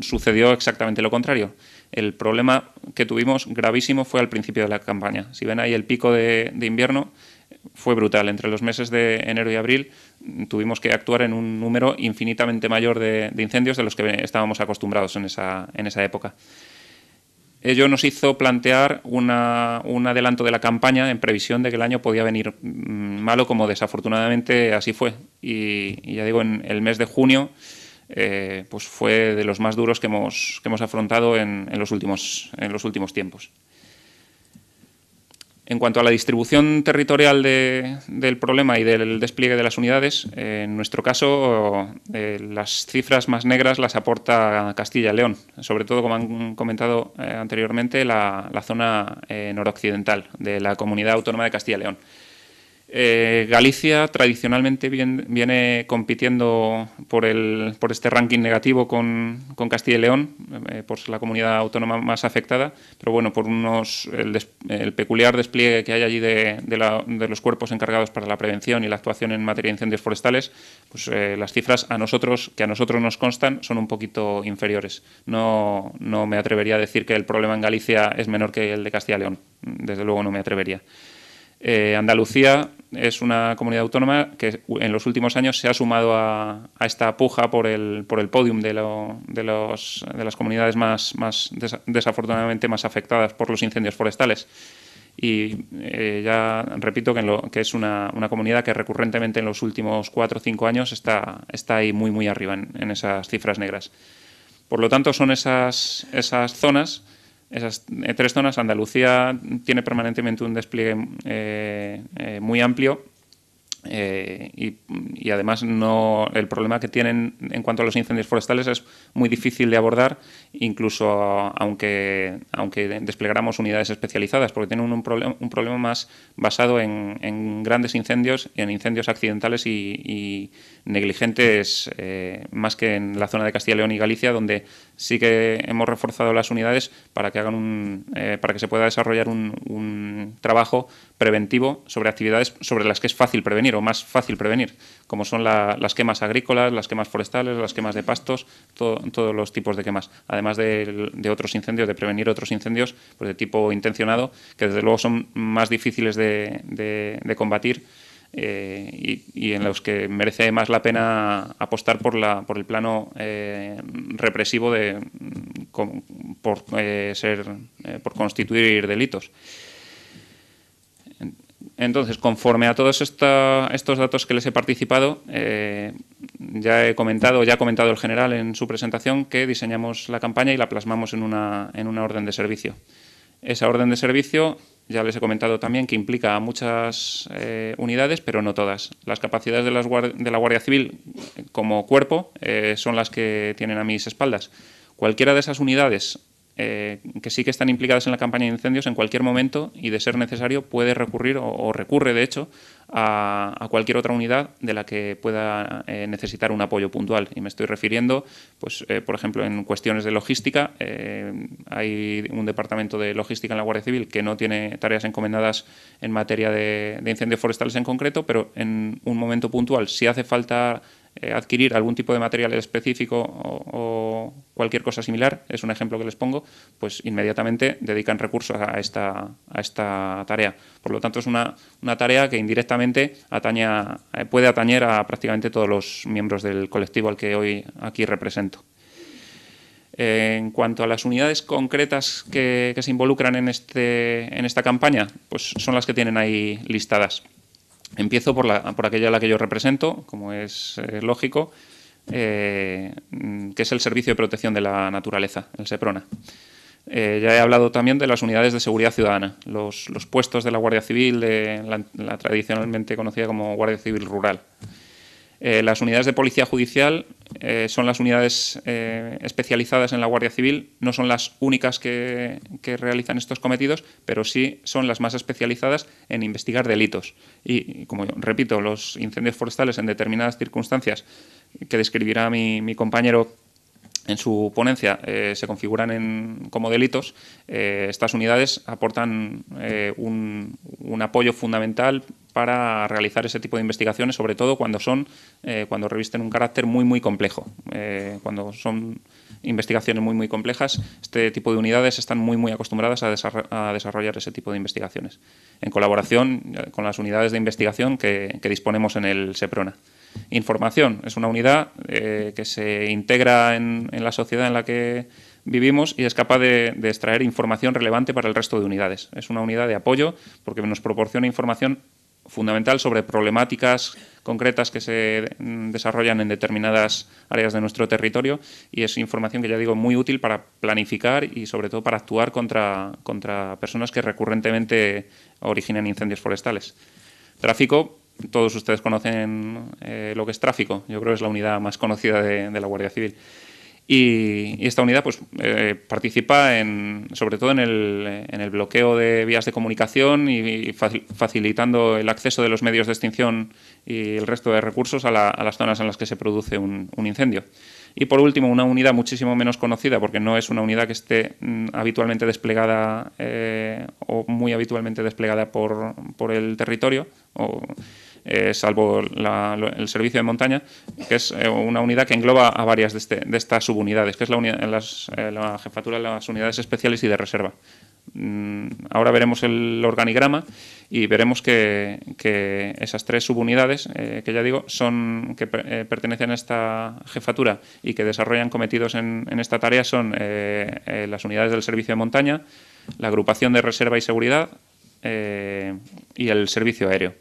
sucedió exactamente lo contrario. El problema que tuvimos gravísimo fue al principio de la campaña. Si ven ahí el pico de invierno, fue brutal. Entre los meses de enero y abril tuvimos que actuar en un número infinitamente mayor de incendios de los que estábamos acostumbrados en esa época. Ello nos hizo plantear un adelanto de la campaña en previsión de que el año podía venir malo, como desafortunadamente así fue. Y ya digo, en el mes de junio pues fue de los más duros que hemos afrontado en los últimos tiempos. En cuanto a la distribución territorial del problema y del despliegue de las unidades, en nuestro caso las cifras más negras las aporta Castilla y León, sobre todo, como han comentado anteriormente, la zona noroccidental de la Comunidad Autónoma de Castilla y León. Galicia tradicionalmente viene compitiendo por este ranking negativo con Castilla y León, por ser la comunidad autónoma más afectada, pero bueno, por el peculiar despliegue que hay allí de los cuerpos encargados para la prevención y la actuación en materia de incendios forestales, pues las cifras que a nosotros nos constan son un poquito inferiores. No me atrevería a decir que el problema en Galicia es menor que el de Castilla y León, desde luego no me atrevería. Andalucía es una comunidad autónoma que en los últimos años se ha sumado a esta puja por el podium de las comunidades más desafortunadamente más afectadas por los incendios forestales. Y ya repito que es una comunidad que recurrentemente en los últimos 4 o 5 años está ahí muy arriba en esas cifras negras. Por lo tanto, son esas zonas. Esas 3 zonas. Andalucía tiene permanentemente un despliegue muy amplio y además el problema que tienen en cuanto a los incendios forestales es muy difícil de abordar, incluso aunque desplegáramos unidades especializadas, porque tienen un problema más basado en grandes incendios, en incendios accidentales y negligentes, más que en la zona de Castilla y León y Galicia, donde sí que hemos reforzado las unidades para que para que se pueda desarrollar un trabajo preventivo sobre actividades sobre las que es fácil prevenir o más fácil prevenir, como son las quemas agrícolas, las quemas forestales, las quemas de pastos, todos los tipos de quemas, además de otros incendios, de prevenir otros incendios pues de tipo intencionado, que desde luego son más difíciles de combatir y en los que merece más la pena apostar por el plano represivo por constituir delitos. Entonces, conforme a todos estos datos que les he participado, ya ha comentado el general en su presentación que diseñamos la campaña y la plasmamos en una orden de servicio. Esa orden de servicio, ya les he comentado también que implica a muchas unidades, pero no todas. Las capacidades de la Guardia Civil como cuerpo son las que tienen a mis espaldas. Cualquiera de esas unidades que sí que están implicadas en la campaña de incendios, en cualquier momento y de ser necesario puede recurrir o recurre de hecho a cualquier otra unidad de la que pueda necesitar un apoyo puntual. Y me estoy refiriendo, pues, por ejemplo, en cuestiones de logística. Hay un departamento de logística en la Guardia Civil que no tiene tareas encomendadas en materia de incendios forestales en concreto, pero en un momento puntual, si hace falta adquirir algún tipo de material específico o cualquier cosa similar, es un ejemplo que les pongo, pues inmediatamente dedican recursos a esta tarea. Por lo tanto, es una tarea que indirectamente puede atañer a prácticamente todos los miembros del colectivo al que hoy aquí represento. En cuanto a las unidades concretas que se involucran en esta campaña, pues son las que tienen ahí listadas. Empiezo por aquella a la que yo represento, como es lógico, que es el Servicio de Protección de la Naturaleza, el SEPRONA. Ya he hablado también de las unidades de seguridad ciudadana, los puestos de la Guardia Civil, la tradicionalmente conocida como Guardia Civil Rural. Las unidades de policía judicial son las unidades especializadas en la Guardia Civil, no son las únicas que realizan estos cometidos, pero sí son las más especializadas en investigar delitos. Y como yo repito, los incendios forestales en determinadas circunstancias que describirá mi compañero en su ponencia se configuran como delitos. Estas unidades aportan un apoyo fundamental para realizar ese tipo de investigaciones, sobre todo cuando revisten un carácter muy complejo. Cuando son investigaciones muy complejas, este tipo de unidades están muy acostumbradas a desarrollar ese tipo de investigaciones, en colaboración con las unidades de investigación que disponemos en el SEPRONA. Información es una unidad que se integra en la sociedad en la que vivimos y es capaz de extraer información relevante para el resto de unidades. Es una unidad de apoyo porque nos proporciona información fundamental sobre problemáticas concretas que se desarrollan en determinadas áreas de nuestro territorio y es información que, ya digo, muy útil para planificar y sobre todo para actuar contra personas que recurrentemente originan incendios forestales. Tráfico. Todos ustedes conocen lo que es tráfico. Yo creo que es la unidad más conocida de la Guardia Civil. Y esta unidad pues, participa sobre todo en el bloqueo de vías de comunicación y facilitando el acceso de los medios de extinción y el resto de recursos a las zonas en las que se produce un incendio. Y por último, una unidad muchísimo menos conocida, porque no es una unidad que esté habitualmente desplegada o muy habitualmente desplegada por el territorio, salvo el servicio de montaña, que es una unidad que engloba a varias de estas subunidades, que es la jefatura de las unidades especiales y de reserva. Ahora veremos el organigrama y veremos que esas tres subunidades, que ya digo, pertenecen a esta jefatura y que desarrollan cometidos en esta tarea son las unidades del servicio de montaña, la agrupación de reserva y seguridad y el servicio aéreo.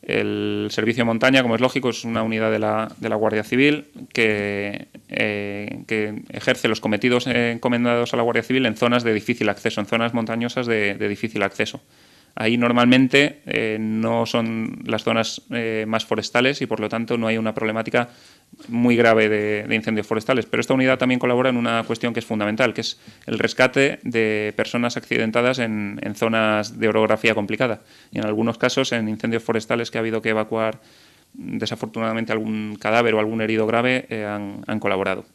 El servicio de montaña, como es lógico, es una unidad de la Guardia Civil que ejerce los cometidos encomendados a la Guardia Civil en zonas de difícil acceso, en zonas montañosas de difícil acceso. Ahí normalmente no son las zonas más forestales y por lo tanto no hay una problemática muy grave de incendios forestales. Pero esta unidad también colabora en una cuestión que es fundamental, que es el rescate de personas accidentadas en zonas de orografía complicada. Y en algunos casos, en incendios forestales que ha habido que evacuar desafortunadamente algún cadáver o algún herido grave, han colaborado.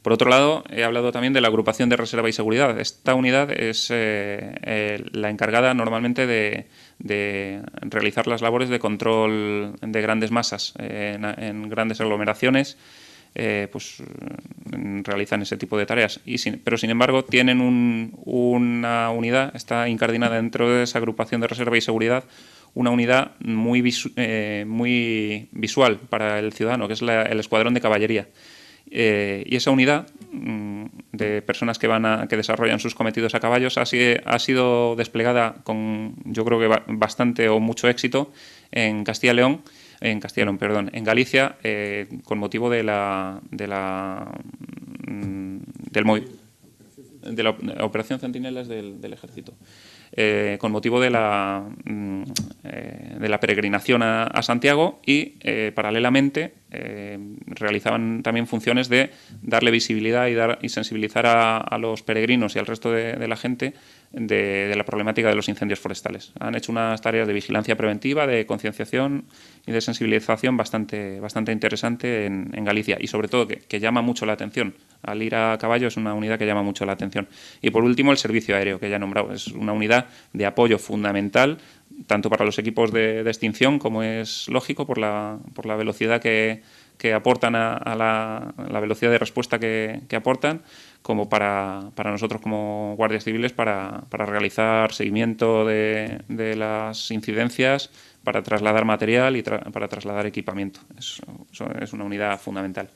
Por otro lado, he hablado también de la agrupación de reserva y seguridad. Esta unidad es la encargada normalmente de realizar las labores de control de grandes masas en grandes aglomeraciones. Realizan ese tipo de tareas. Pero, sin embargo, tienen una unidad, está incardinada dentro de esa agrupación de reserva y seguridad, una unidad muy visual para el ciudadano, que es el escuadrón de caballería. Y esa unidad de personas que desarrollan sus cometidos a caballos ha sido desplegada con, yo creo que bastante o mucho éxito en Castilla y León en Castilla y León, perdón, en Galicia, con motivo de la Operación Centinelas del Ejército. Con motivo de la peregrinación a Santiago y, paralelamente, realizaban también funciones de darle visibilidad y sensibilizar a los peregrinos y al resto de la gente de la problemática de los incendios forestales. Han hecho unas tareas de vigilancia preventiva, de concienciación y de sensibilización bastante interesante en Galicia, y sobre todo que llama mucho la atención. Al ir a caballo es una unidad que llama mucho la atención. Y por último, el servicio aéreo, que ya he nombrado. Es una unidad de apoyo fundamental, tanto para los equipos de extinción, como es lógico, por la velocidad que aportan a la velocidad de respuesta que aportan, como para nosotros como guardias civiles para realizar seguimiento de las incidencias, para trasladar material y para trasladar equipamiento. Es una unidad fundamental.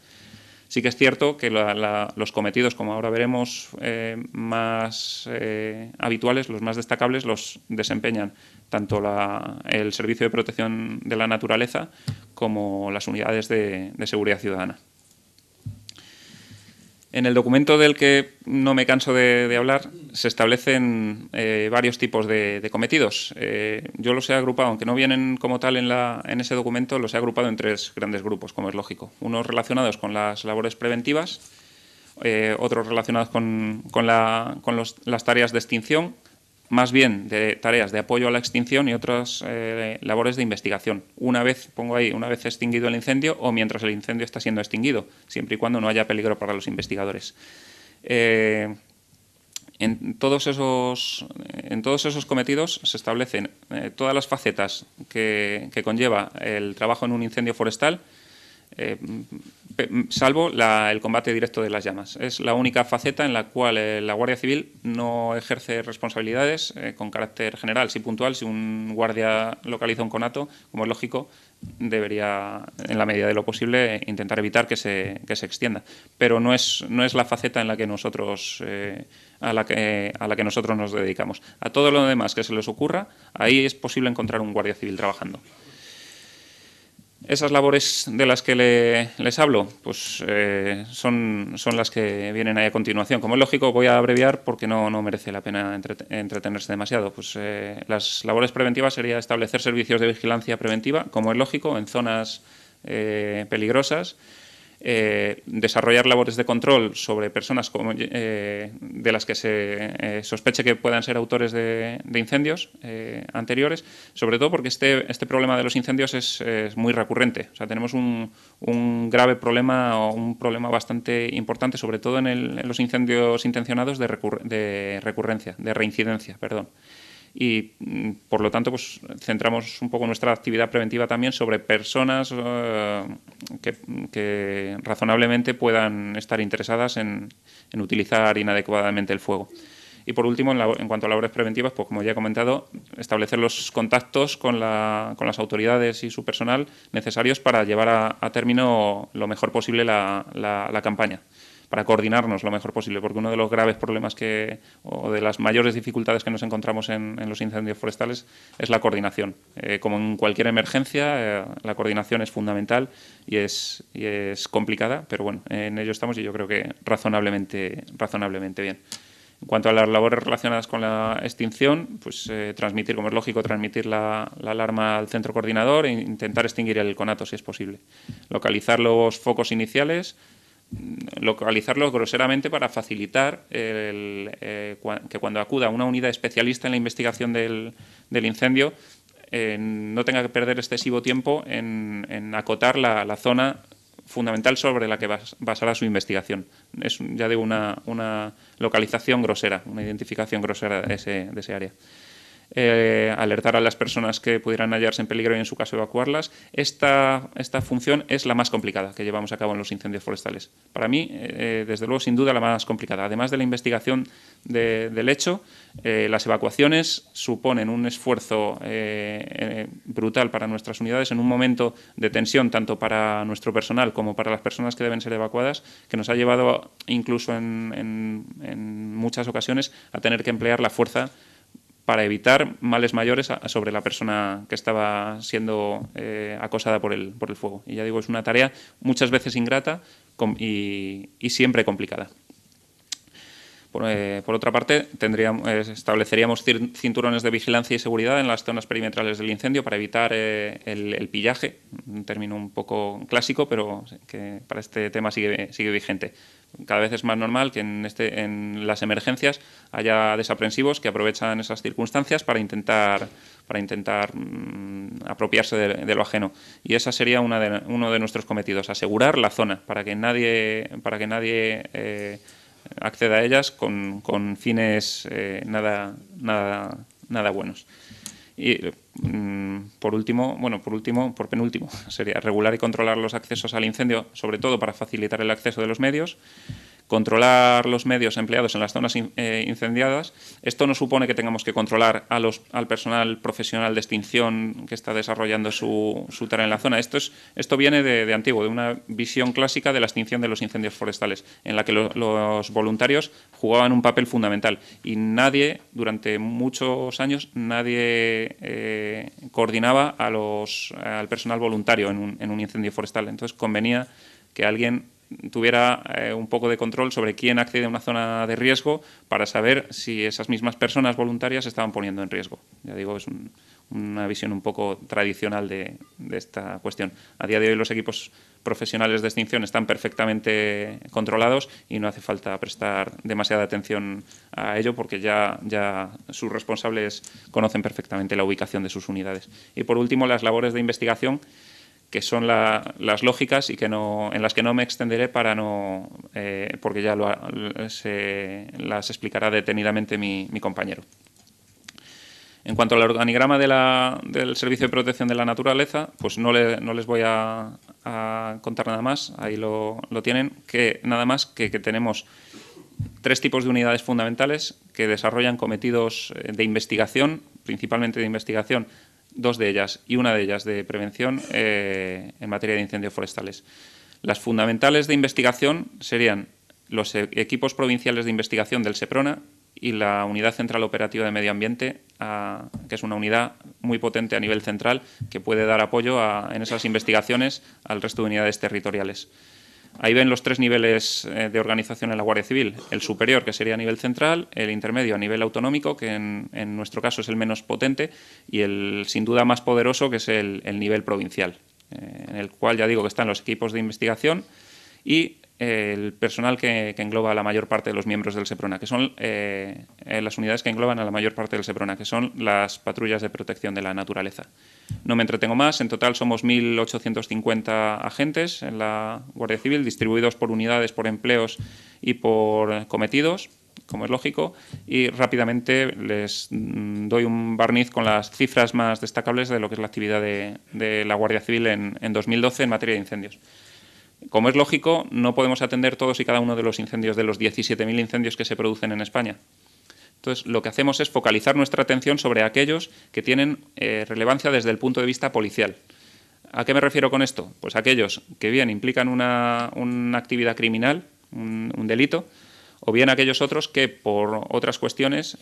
Sí que es cierto que los cometidos, como ahora veremos, más habituales, los más destacables, los desempeñan tanto el Servicio de Protección de la Naturaleza como las unidades de seguridad ciudadana. En el documento del que no me canso de hablar se establecen varios tipos de cometidos. Yo los he agrupado, aunque no vienen como tal en ese documento, los he agrupado en 3 grandes grupos, como es lógico. Unos relacionados con las labores preventivas, otros relacionados con las tareas de extinción, más bien de tareas de apoyo a la extinción, y otras labores de investigación. Una vez extinguido el incendio o mientras el incendio está siendo extinguido, siempre y cuando no haya peligro para los investigadores. En todos esos cometidos se establecen todas las facetas que conlleva el trabajo en un incendio forestal, salvo el combate directo de las llamas. Es la única faceta en la cual la Guardia Civil no ejerce responsabilidades con carácter general. Si puntual, si un guardia localiza un conato, como es lógico, debería, en la medida de lo posible, intentar evitar que se extienda. Pero no es la faceta en la que nosotros a la que nosotros nos dedicamos. A todo lo demás que se les ocurra, ahí es posible encontrar un guardia civil trabajando. Esas labores de las que les hablo, pues son las que vienen ahí a continuación. Como es lógico, voy a abreviar porque no merece la pena entretenerse demasiado. Pues las labores preventivas sería establecer servicios de vigilancia preventiva, como es lógico, en zonas peligrosas. Desarrollar labores de control sobre personas de las que se sospeche que puedan ser autores de incendios anteriores, sobre todo porque este problema de los incendios es muy recurrente. O sea, tenemos un grave problema, o un problema bastante importante, sobre todo en los incendios intencionados de reincidencia, perdón. Y, por lo tanto, pues centramos un poco nuestra actividad preventiva también sobre personas que razonablemente puedan estar interesadas en utilizar inadecuadamente el fuego. Y, por último, en cuanto a labores preventivas, pues como ya he comentado, establecer los contactos con las autoridades y su personal necesarios para llevar a término lo mejor posible la campaña, para coordinarnos lo mejor posible, porque uno de los graves problemas o de las mayores dificultades que nos encontramos en los incendios forestales es la coordinación. Como en cualquier emergencia, la coordinación es fundamental y es complicada, pero bueno, en ello estamos, y yo creo que razonablemente bien. En cuanto a las labores relacionadas con la extinción, pues transmitir, como es lógico, transmitir la alarma al centro coordinador e intentar extinguir el conato si es posible. Localizar los focos iniciales, localizarlos groseramente para facilitar que cuando acuda una unidad especialista en la investigación del incendio no tenga que perder excesivo tiempo en acotar la zona fundamental sobre la que basará su investigación. Es ya de una localización grosera, una identificación grosera de ese área. Alertar a las personas que pudieran hallarse en peligro y, en su caso, evacuarlas. Esta función es la más complicada que llevamos a cabo en los incendios forestales. Para mí, desde luego, sin duda, la más complicada. Además de la investigación del hecho, las evacuaciones suponen un esfuerzo brutal para nuestras unidades en un momento de tensión, tanto para nuestro personal como para las personas que deben ser evacuadas, que nos ha llevado, incluso en muchas ocasiones, a tener que emplear la fuerza para evitar males mayores sobre la persona que estaba siendo acosada por el fuego. Y ya digo, es una tarea muchas veces ingrata y siempre complicada. Por otra parte, estableceríamos cinturones de vigilancia y seguridad en las zonas perimetrales del incendio para evitar el pillaje, un término un poco clásico, pero que para este tema sigue vigente. Cada vez es más normal que en las emergencias haya desaprensivos que aprovechan esas circunstancias para intentar apropiarse de lo ajeno. Y esa sería uno de nuestros cometidos, asegurar la zona para que nadie acceda a ellas con fines nada buenos. Y por penúltimo, sería regular y controlar los accesos al incendio, sobre todo para facilitar el acceso de los medios, controlar los medios empleados en las zonas incendiadas. Esto no supone que tengamos que controlar al personal profesional de extinción que está desarrollando su tarea en la zona. Esto viene de antiguo, de una visión clásica de la extinción de los incendios forestales, en la que los voluntarios jugaban un papel fundamental. Y durante muchos años, nadie coordinaba al personal voluntario en un incendio forestal. Entonces convenía que alguien tuviera un poco de control sobre quién accede a una zona de riesgo para saber si esas mismas personas voluntarias se estaban poniendo en riesgo. Ya digo, es una visión un poco tradicional de esta cuestión. A día de hoy los equipos profesionales de extinción están perfectamente controlados y no hace falta prestar demasiada atención a ello porque ya sus responsables conocen perfectamente la ubicación de sus unidades. Y por último, las labores de investigación, que son las lógicas y en las que no me extenderé porque ya las explicará detenidamente mi compañero. En cuanto al organigrama del Servicio de Protección de la Naturaleza, pues no les voy a contar nada más, ahí lo tienen, nada más que tenemos 3 tipos de unidades fundamentales que desarrollan cometidos de investigación, principalmente de investigación, 2 de ellas y una de ellas de prevención en materia de incendios forestales. Las fundamentales de investigación serían los equipos provinciales de investigación del SEPRONA y la Unidad Central Operativa de Medio Ambiente, que es una unidad muy potente a nivel central que puede dar apoyo en esas investigaciones al resto de unidades territoriales. Ahí ven los 3 niveles de organización en la Guardia Civil. El superior, que sería a nivel central, el intermedio a nivel autonómico, que en nuestro caso es el menos potente, y el sin duda más poderoso, que es el nivel provincial, en el cual ya digo que están los equipos de investigación y el personal que engloba a la mayor parte de los miembros del SEPRONA, que son las unidades que engloban a la mayor parte del SEPRONA, que son las patrullas de protección de la naturaleza. No me entretengo más, en total somos 1.850 agentes en la Guardia Civil, distribuidos por unidades, por empleos y por cometidos, como es lógico, y rápidamente les doy un barniz con las cifras más destacables de lo que es la actividad de la Guardia Civil en 2012 en materia de incendios. Como es lógico, no podemos atender todos y cada uno de los incendios, de los 17.000 incendios que se producen en España. Entonces, lo que hacemos es focalizar nuestra atención sobre aquellos que tienen relevancia desde el punto de vista policial. ¿A qué me refiero con esto? Pues aquellos que bien implican una actividad criminal, un delito, o bien aquellos otros que por otras cuestiones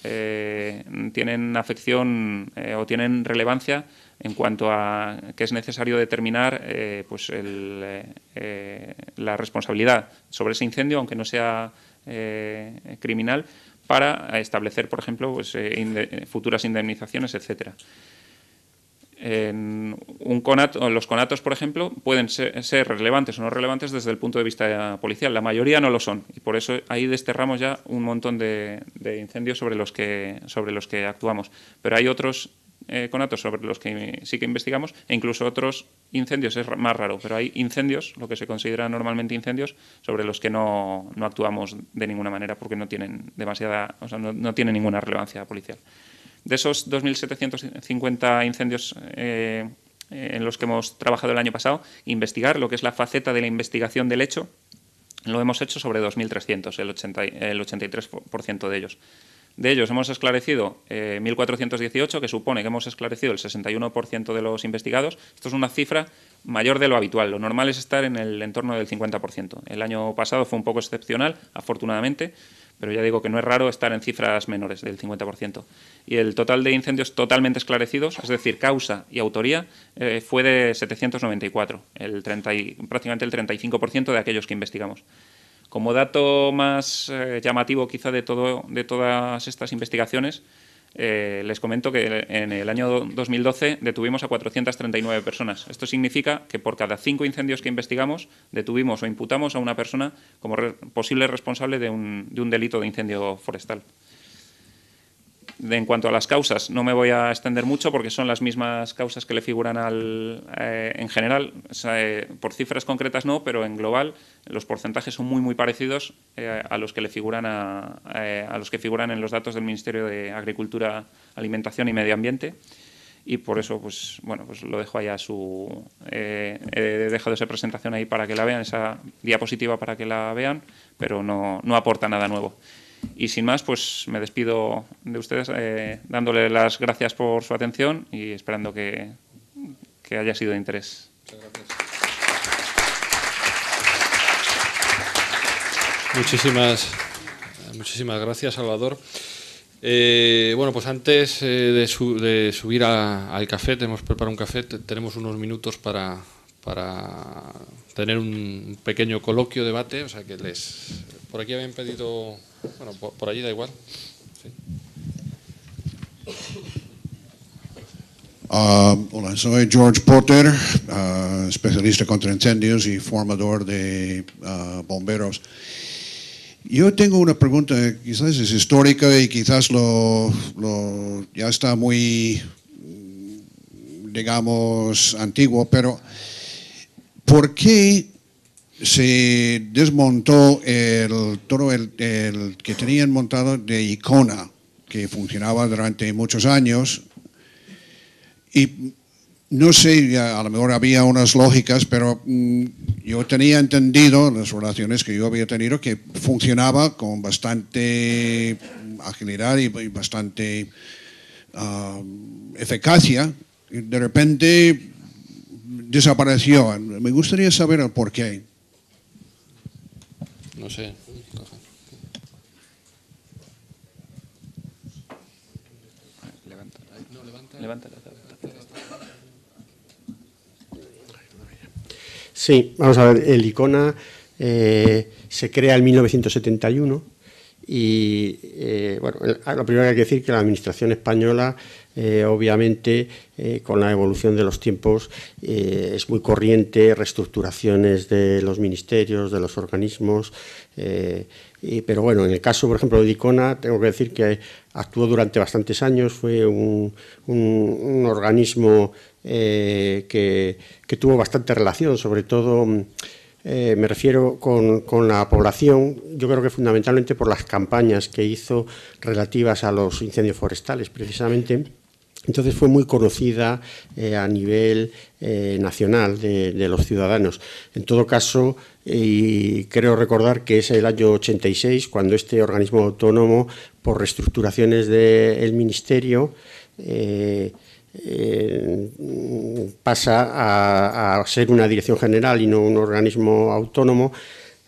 tienen afección o tienen relevancia en cuanto a que es necesario determinar la responsabilidad sobre ese incendio, aunque no sea criminal, para establecer, por ejemplo, futuras indemnizaciones, etcétera. Los conatos, por ejemplo, pueden ser relevantes o no relevantes desde el punto de vista policial. La mayoría no lo son y por eso ahí desterramos ya un montón de incendios sobre los que actuamos. Pero hay otros conatos sobre los que sí que investigamos e incluso otros incendios, es más raro, pero hay incendios, lo que se considera normalmente incendios, sobre los que no actuamos de ninguna manera porque no tienen no tienen ninguna relevancia policial. De esos 2.750 incendios en los que hemos trabajado el año pasado, investigar lo que es la faceta de la investigación del hecho, lo hemos hecho sobre 2.300, el 83% de ellos. De ellos hemos esclarecido 1.418, que supone que hemos esclarecido el 61% de los investigados. Esto es una cifra mayor de lo habitual. Lo normal es estar en el entorno del 50%. El año pasado fue un poco excepcional, afortunadamente, pero ya digo que no es raro estar en cifras menores del 50%. Y el total de incendios totalmente esclarecidos, es decir, causa y autoría, fue de 794, prácticamente el 35% de aquellos que investigamos. Como dato más llamativo quizá de todas estas investigaciones, les comento que en el año 2012 detuvimos a 439 personas. Esto significa que por cada 5 incendios que investigamos, detuvimos o imputamos a una persona como posible responsable de un delito de incendio forestal. En cuanto a las causas, no me voy a extender mucho porque son las mismas causas que le figuran en general. O sea, por cifras concretas no, pero en global los porcentajes son muy parecidos a los que le figuran a los que figuran en los datos del Ministerio de Agricultura, Alimentación y Medio Ambiente. Y por eso, pues lo dejo ahí he dejado esa presentación ahí para que la vean, esa diapositiva para que la vean, pero no aporta nada nuevo. Y sin más, pues me despido de ustedes dándole las gracias por su atención y esperando que haya sido de interés. Muchas gracias. Muchísimas gracias, Salvador. Bueno, pues antes de subir al café, tenemos preparado un café, tenemos unos minutos para tener un pequeño coloquio, debate, o sea que por aquí habían pedido, bueno, por allí da igual. Sí. Hola, soy George Porter, especialista contra incendios y formador de bomberos. Yo tengo una pregunta, quizás es histórica y quizás ya está muy, digamos, antiguo, pero ¿por qué se desmontó todo el que tenían montado de Icona, que funcionaba durante muchos años? Y no sé, a lo mejor había unas lógicas, pero yo tenía entendido, las relaciones que yo había tenido, que funcionaba con bastante agilidad y bastante eficacia. Y de repente desapareció. Me gustaría saber el por qué. No sé. Levanta. Sí, vamos a ver, el Icona se crea en 1971 y, bueno, lo primero que hay que decir es que la Administración española, obviamente, con la evolución de los tiempos, es muy corriente reestructuraciones de los ministerios, de los organismos, pero bueno, en el caso, por ejemplo, de Icona, tengo que decir que actuó durante bastantes años, fue un organismo que tuvo bastante relación, sobre todo me refiero con la población, yo creo que fundamentalmente por las campañas que hizo relativas a los incendios forestales, precisamente. Entonces fue muy conocida a nivel nacional de los ciudadanos. En todo caso, y creo recordar que es el año 86 cuando este organismo autónomo, por reestructuraciones del Ministerio, pasa a ser una dirección general y no un organismo autónomo.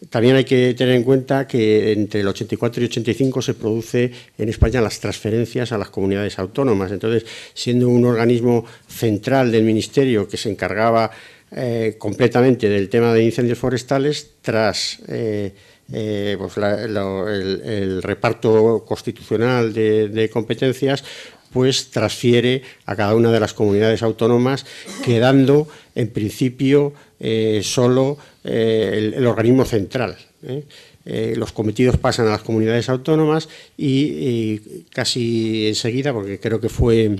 También hay que tener en cuenta que entre el 84 y 85 se produce en España las transferencias a las comunidades autónomas. Entonces, siendo un organismo central del Ministerio que se encargaba completamente del tema de incendios forestales, tras pues el reparto constitucional de competencias, pues transfiere a cada una de las comunidades autónomas, quedando en principio solo el organismo central. Los cometidos pasan a las comunidades autónomas y casi enseguida, porque creo que fue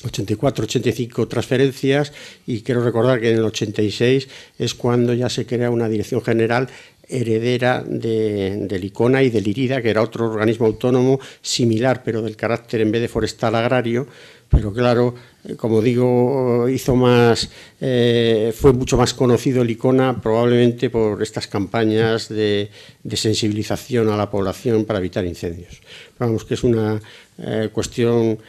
84, 85 transferencias, y quiero recordar que en el 86 es cuando ya se crea una dirección general heredera del Icona y del IRIDA, que era otro organismo autónomo similar, pero del carácter en vez de forestal agrario. Pero claro, como digo, fue mucho más conocido el Icona probablemente por estas campañas de sensibilización a la población para evitar incendios. Pero vamos, que es una cuestión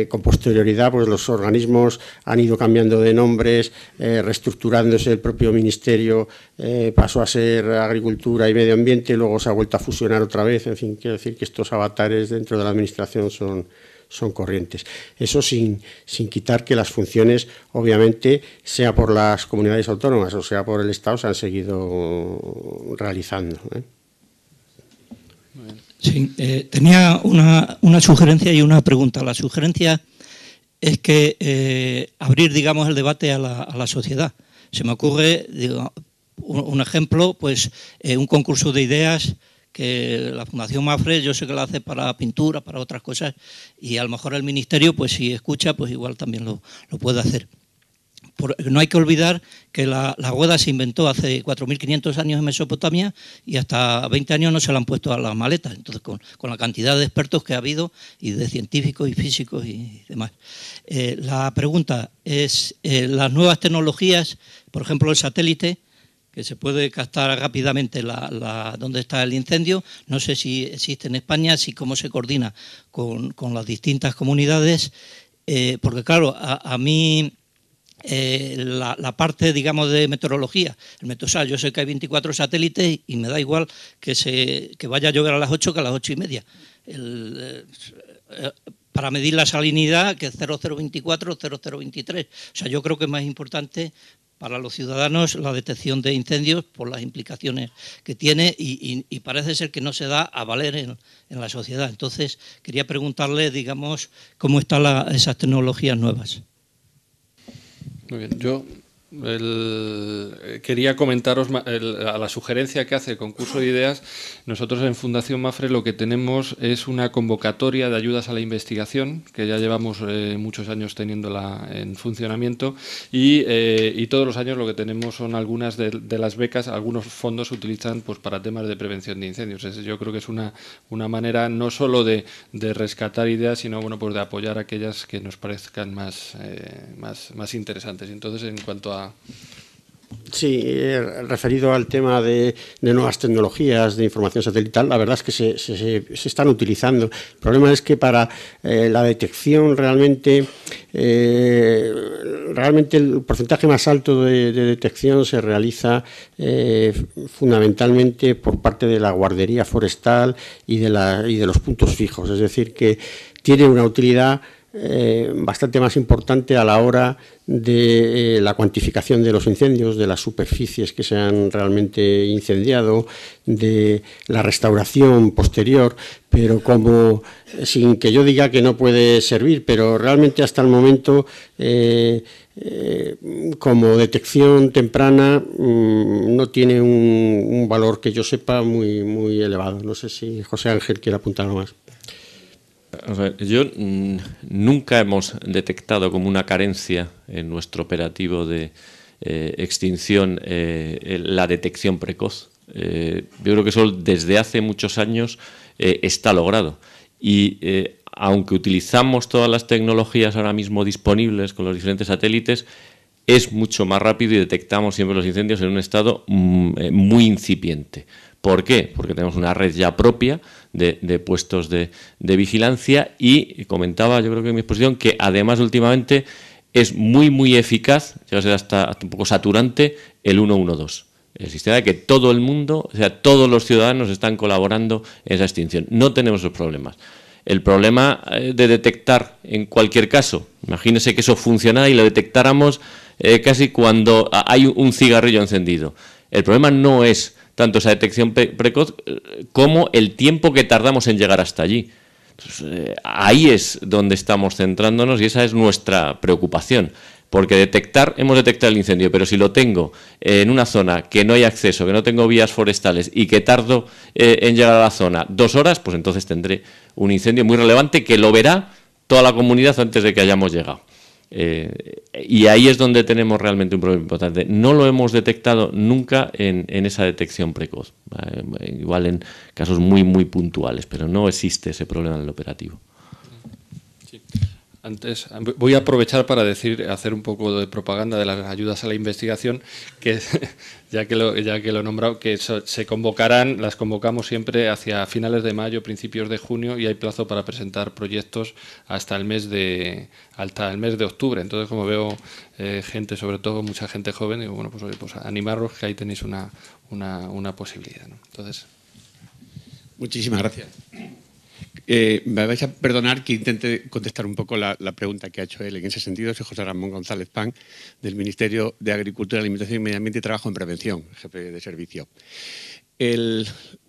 con posterioridad, pues los organismos han ido cambiando de nombres, reestructurándose. El propio ministerio pasó a ser Agricultura y Medio Ambiente, luego se ha vuelto a fusionar otra vez. En fin, quiero decir que estos avatares dentro de la administración son corrientes. Eso sin quitar que las funciones, obviamente, sea por las comunidades autónomas o sea por el Estado, se han seguido realizando. Sí, tenía una sugerencia y una pregunta. La sugerencia es que abrir, digamos, el debate a la sociedad. Se me ocurre, digo, un ejemplo, pues un concurso de ideas que la Fundación Mapfre, yo sé que la hace para pintura, para otras cosas, y a lo mejor el Ministerio, pues si escucha, pues igual también lo puede hacer. No hay que olvidar que la rueda se inventó hace 4.500 años en Mesopotamia y hasta 20 años no se la han puesto a las maletas. Entonces, con la cantidad de expertos que ha habido y de científicos y físicos y demás. La pregunta es, las nuevas tecnologías, por ejemplo el satélite, que se puede captar rápidamente dónde está el incendio, no sé si existe en España, si cómo se coordina con las distintas comunidades, porque claro, a mí... la parte, digamos, de meteorología, el Meteosat, yo sé que hay 24 satélites y me da igual que vaya a llover a las 8 que a las 8:30. Para medir la salinidad, que es 0024, 0023. O sea, yo creo que es más importante para los ciudadanos la detección de incendios por las implicaciones que tiene y parece ser que no se da a valer en la sociedad. Entonces, quería preguntarle, digamos, cómo están esas tecnologías nuevas. Muy bien, yo quería comentaros a la sugerencia que hace el concurso de ideas. Nosotros en Fundación Mapfre lo que tenemos es una convocatoria de ayudas a la investigación, que ya llevamos muchos años teniéndola en funcionamiento, y todos los años lo que tenemos son algunas de las becas. Algunos fondos se utilizan pues para temas de prevención de incendios. Yo creo que es una manera no solo de rescatar ideas, sino bueno, pues de apoyar aquellas que nos parezcan más interesantes. Entonces, en cuanto a... Sí, referido al tema de nuevas tecnologías de información satelital, la verdad es que se están utilizando. El problema es que para la detección realmente el porcentaje más alto de detección se realiza fundamentalmente por parte de la guardería forestal y de los puntos fijos. Es decir, que tiene una utilidad bastante más importante a la hora de la cuantificación de los incendios, de las superficies que se han realmente incendiado, de la restauración posterior, pero como, sin que yo diga que no puede servir, pero realmente hasta el momento como detección temprana no tiene un valor que yo sepa muy elevado. No sé si José Ángel quiere apuntar algo más. Nunca hemos detectado como una carencia en nuestro operativo de extinción la detección precoz. Yo creo que eso desde hace muchos años está logrado. Y aunque utilizamos todas las tecnologías ahora mismo disponibles con los diferentes satélites, es mucho más rápido y detectamos siempre los incendios en un estado muy incipiente. ¿Por qué? Porque tenemos una red ya propia de puestos de vigilancia y comentaba, yo creo que en mi exposición, que además últimamente es muy eficaz, llega a ser hasta un poco saturante, el 112. El sistema de que todo el mundo, o sea, todos los ciudadanos están colaborando en esa extinción. No tenemos esos problemas. El problema de detectar en cualquier caso, imagínese que eso funcionara y lo detectáramos casi cuando hay un cigarrillo encendido. El problema no es tanto esa detección precoz como el tiempo que tardamos en llegar hasta allí. Entonces, ahí es donde estamos centrándonos y esa es nuestra preocupación. Porque hemos detectado el incendio, pero si lo tengo en una zona que no hay acceso, que no tengo vías forestales y que tardo en llegar a la zona 2 horas, pues entonces tendré un incendio muy relevante que lo verá toda la comunidad antes de que hayamos llegado. Y ahí es donde tenemos realmente un problema importante. No lo hemos detectado nunca en esa detección precoz, igual en casos muy puntuales, pero no existe ese problema en el operativo. Sí. Antes voy a aprovechar para hacer un poco de propaganda de las ayudas a la investigación, que ya que lo he nombrado, que se convocarán, las convocamos siempre hacia finales de mayo, principios de junio, y hay plazo para presentar proyectos hasta el mes de octubre. Entonces, como veo gente, sobre todo mucha gente joven, digo, bueno, pues, oye, pues animaros, que ahí tenéis una posibilidad, ¿no? Entonces, muchísimas gracias. Me vais a perdonar que intente contestar un poco la pregunta que ha hecho él. En ese sentido, soy José Ramón González Pan, del Ministerio de Agricultura, Alimentación y Medio Ambiente y Trabajo en Prevención, jefe de servicio.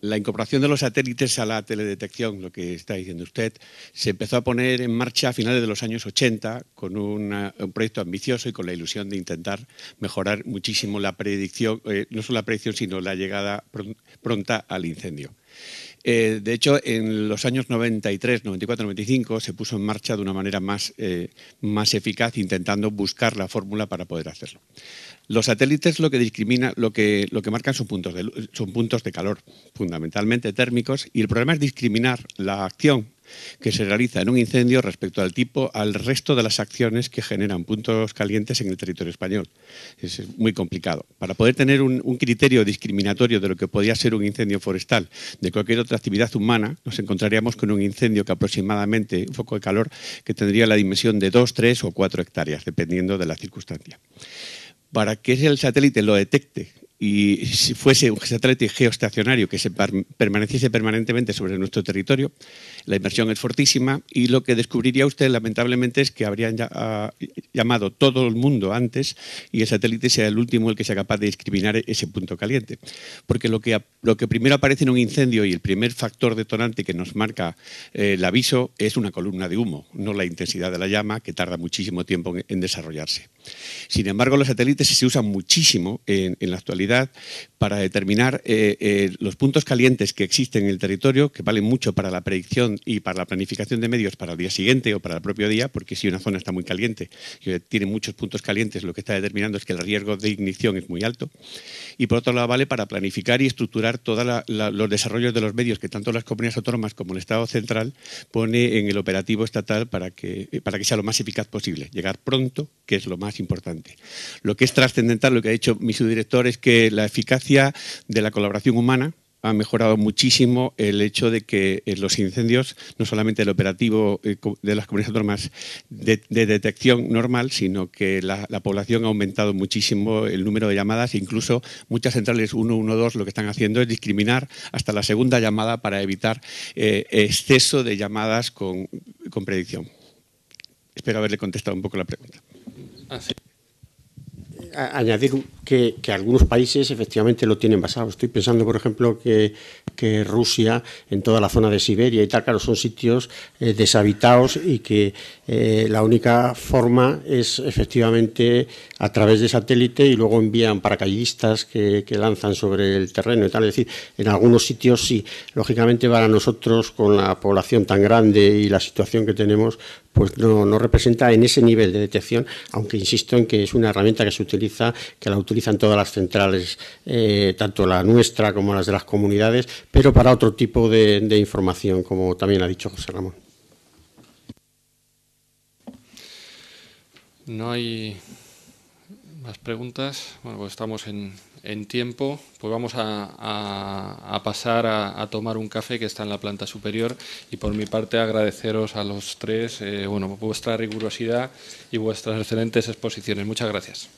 La incorporación de los satélites a la teledetección, lo que está diciendo usted, se empezó a poner en marcha a finales de los años 80 con un proyecto ambicioso y con la ilusión de intentar mejorar muchísimo la predicción, no solo la predicción, sino la llegada pronta al incendio. De hecho, en los años 93, 94, 95 se puso en marcha de una manera más eficaz, intentando buscar la fórmula para poder hacerlo. Los satélites lo que marcan son puntos de calor, fundamentalmente térmicos, y el problema es discriminar la acción que se realiza en un incendio respecto al resto de las acciones que generan puntos calientes en el territorio español. Es muy complicado. Para poder tener un criterio discriminatorio de lo que podría ser un incendio forestal de cualquier otra actividad humana, nos encontraríamos con un incendio que aproximadamente, un foco de calor, que tendría la dimensión de 2, 3 o 4 hectáreas, dependiendo de la circunstancia. Para que el satélite lo detecte y si fuese un satélite geoestacionario que se permaneciese permanentemente sobre nuestro territorio, la inversión es fortísima y lo que descubriría usted, lamentablemente, es que habrían llamado todo el mundo antes y el satélite sea el último el que sea capaz de discriminar ese punto caliente. Porque lo que primero aparece en un incendio y el primer factor detonante que nos marca el aviso es una columna de humo, no la intensidad de la llama, que tarda muchísimo tiempo en desarrollarse. Sin embargo, los satélites se usan muchísimo en la actualidad para determinar los puntos calientes que existen en el territorio, que valen mucho para la predicción y para la planificación de medios para el día siguiente o para el propio día, porque si una zona está muy caliente, que tiene muchos puntos calientes, lo que está determinando es que el riesgo de ignición es muy alto. Y por otro lado vale para planificar y estructurar todos los desarrollos de los medios que tanto las comunidades autónomas como el Estado central pone en el operativo estatal para que sea lo más eficaz posible. Llegar pronto, que es lo más importante. Lo que es trascendental, lo que ha dicho mi subdirector, es que la eficacia de la colaboración humana ha mejorado muchísimo el hecho de que los incendios, no solamente el operativo de las comunidades autónomas de detección normal, sino que la población ha aumentado muchísimo el número de llamadas, incluso muchas centrales 112 lo que están haciendo es discriminar hasta la segunda llamada para evitar exceso de llamadas con predicción. Espero haberle contestado un poco la pregunta. Sí. Añadir que algunos países efectivamente lo tienen basado. Estoy pensando, por ejemplo, que Rusia, en toda la zona de Siberia y tal, claro, son sitios deshabitados y que la única forma es efectivamente a través de satélite y luego envían paracaidistas que lanzan sobre el terreno y tal. Es decir, en algunos sitios sí. Lógicamente para nosotros, con la población tan grande y la situación que tenemos, pues no representa en ese nivel de detección, aunque insisto en que es una herramienta que se utiliza, que la utilizan todas las centrales, tanto la nuestra como las de las comunidades, pero para otro tipo de información, como también ha dicho José Ramón. No hay más preguntas. Bueno, pues estamos en tiempo. Pues vamos a pasar a tomar un café que está en la planta superior y por mi parte agradeceros a los tres vuestra rigurosidad y vuestras excelentes exposiciones. Muchas gracias.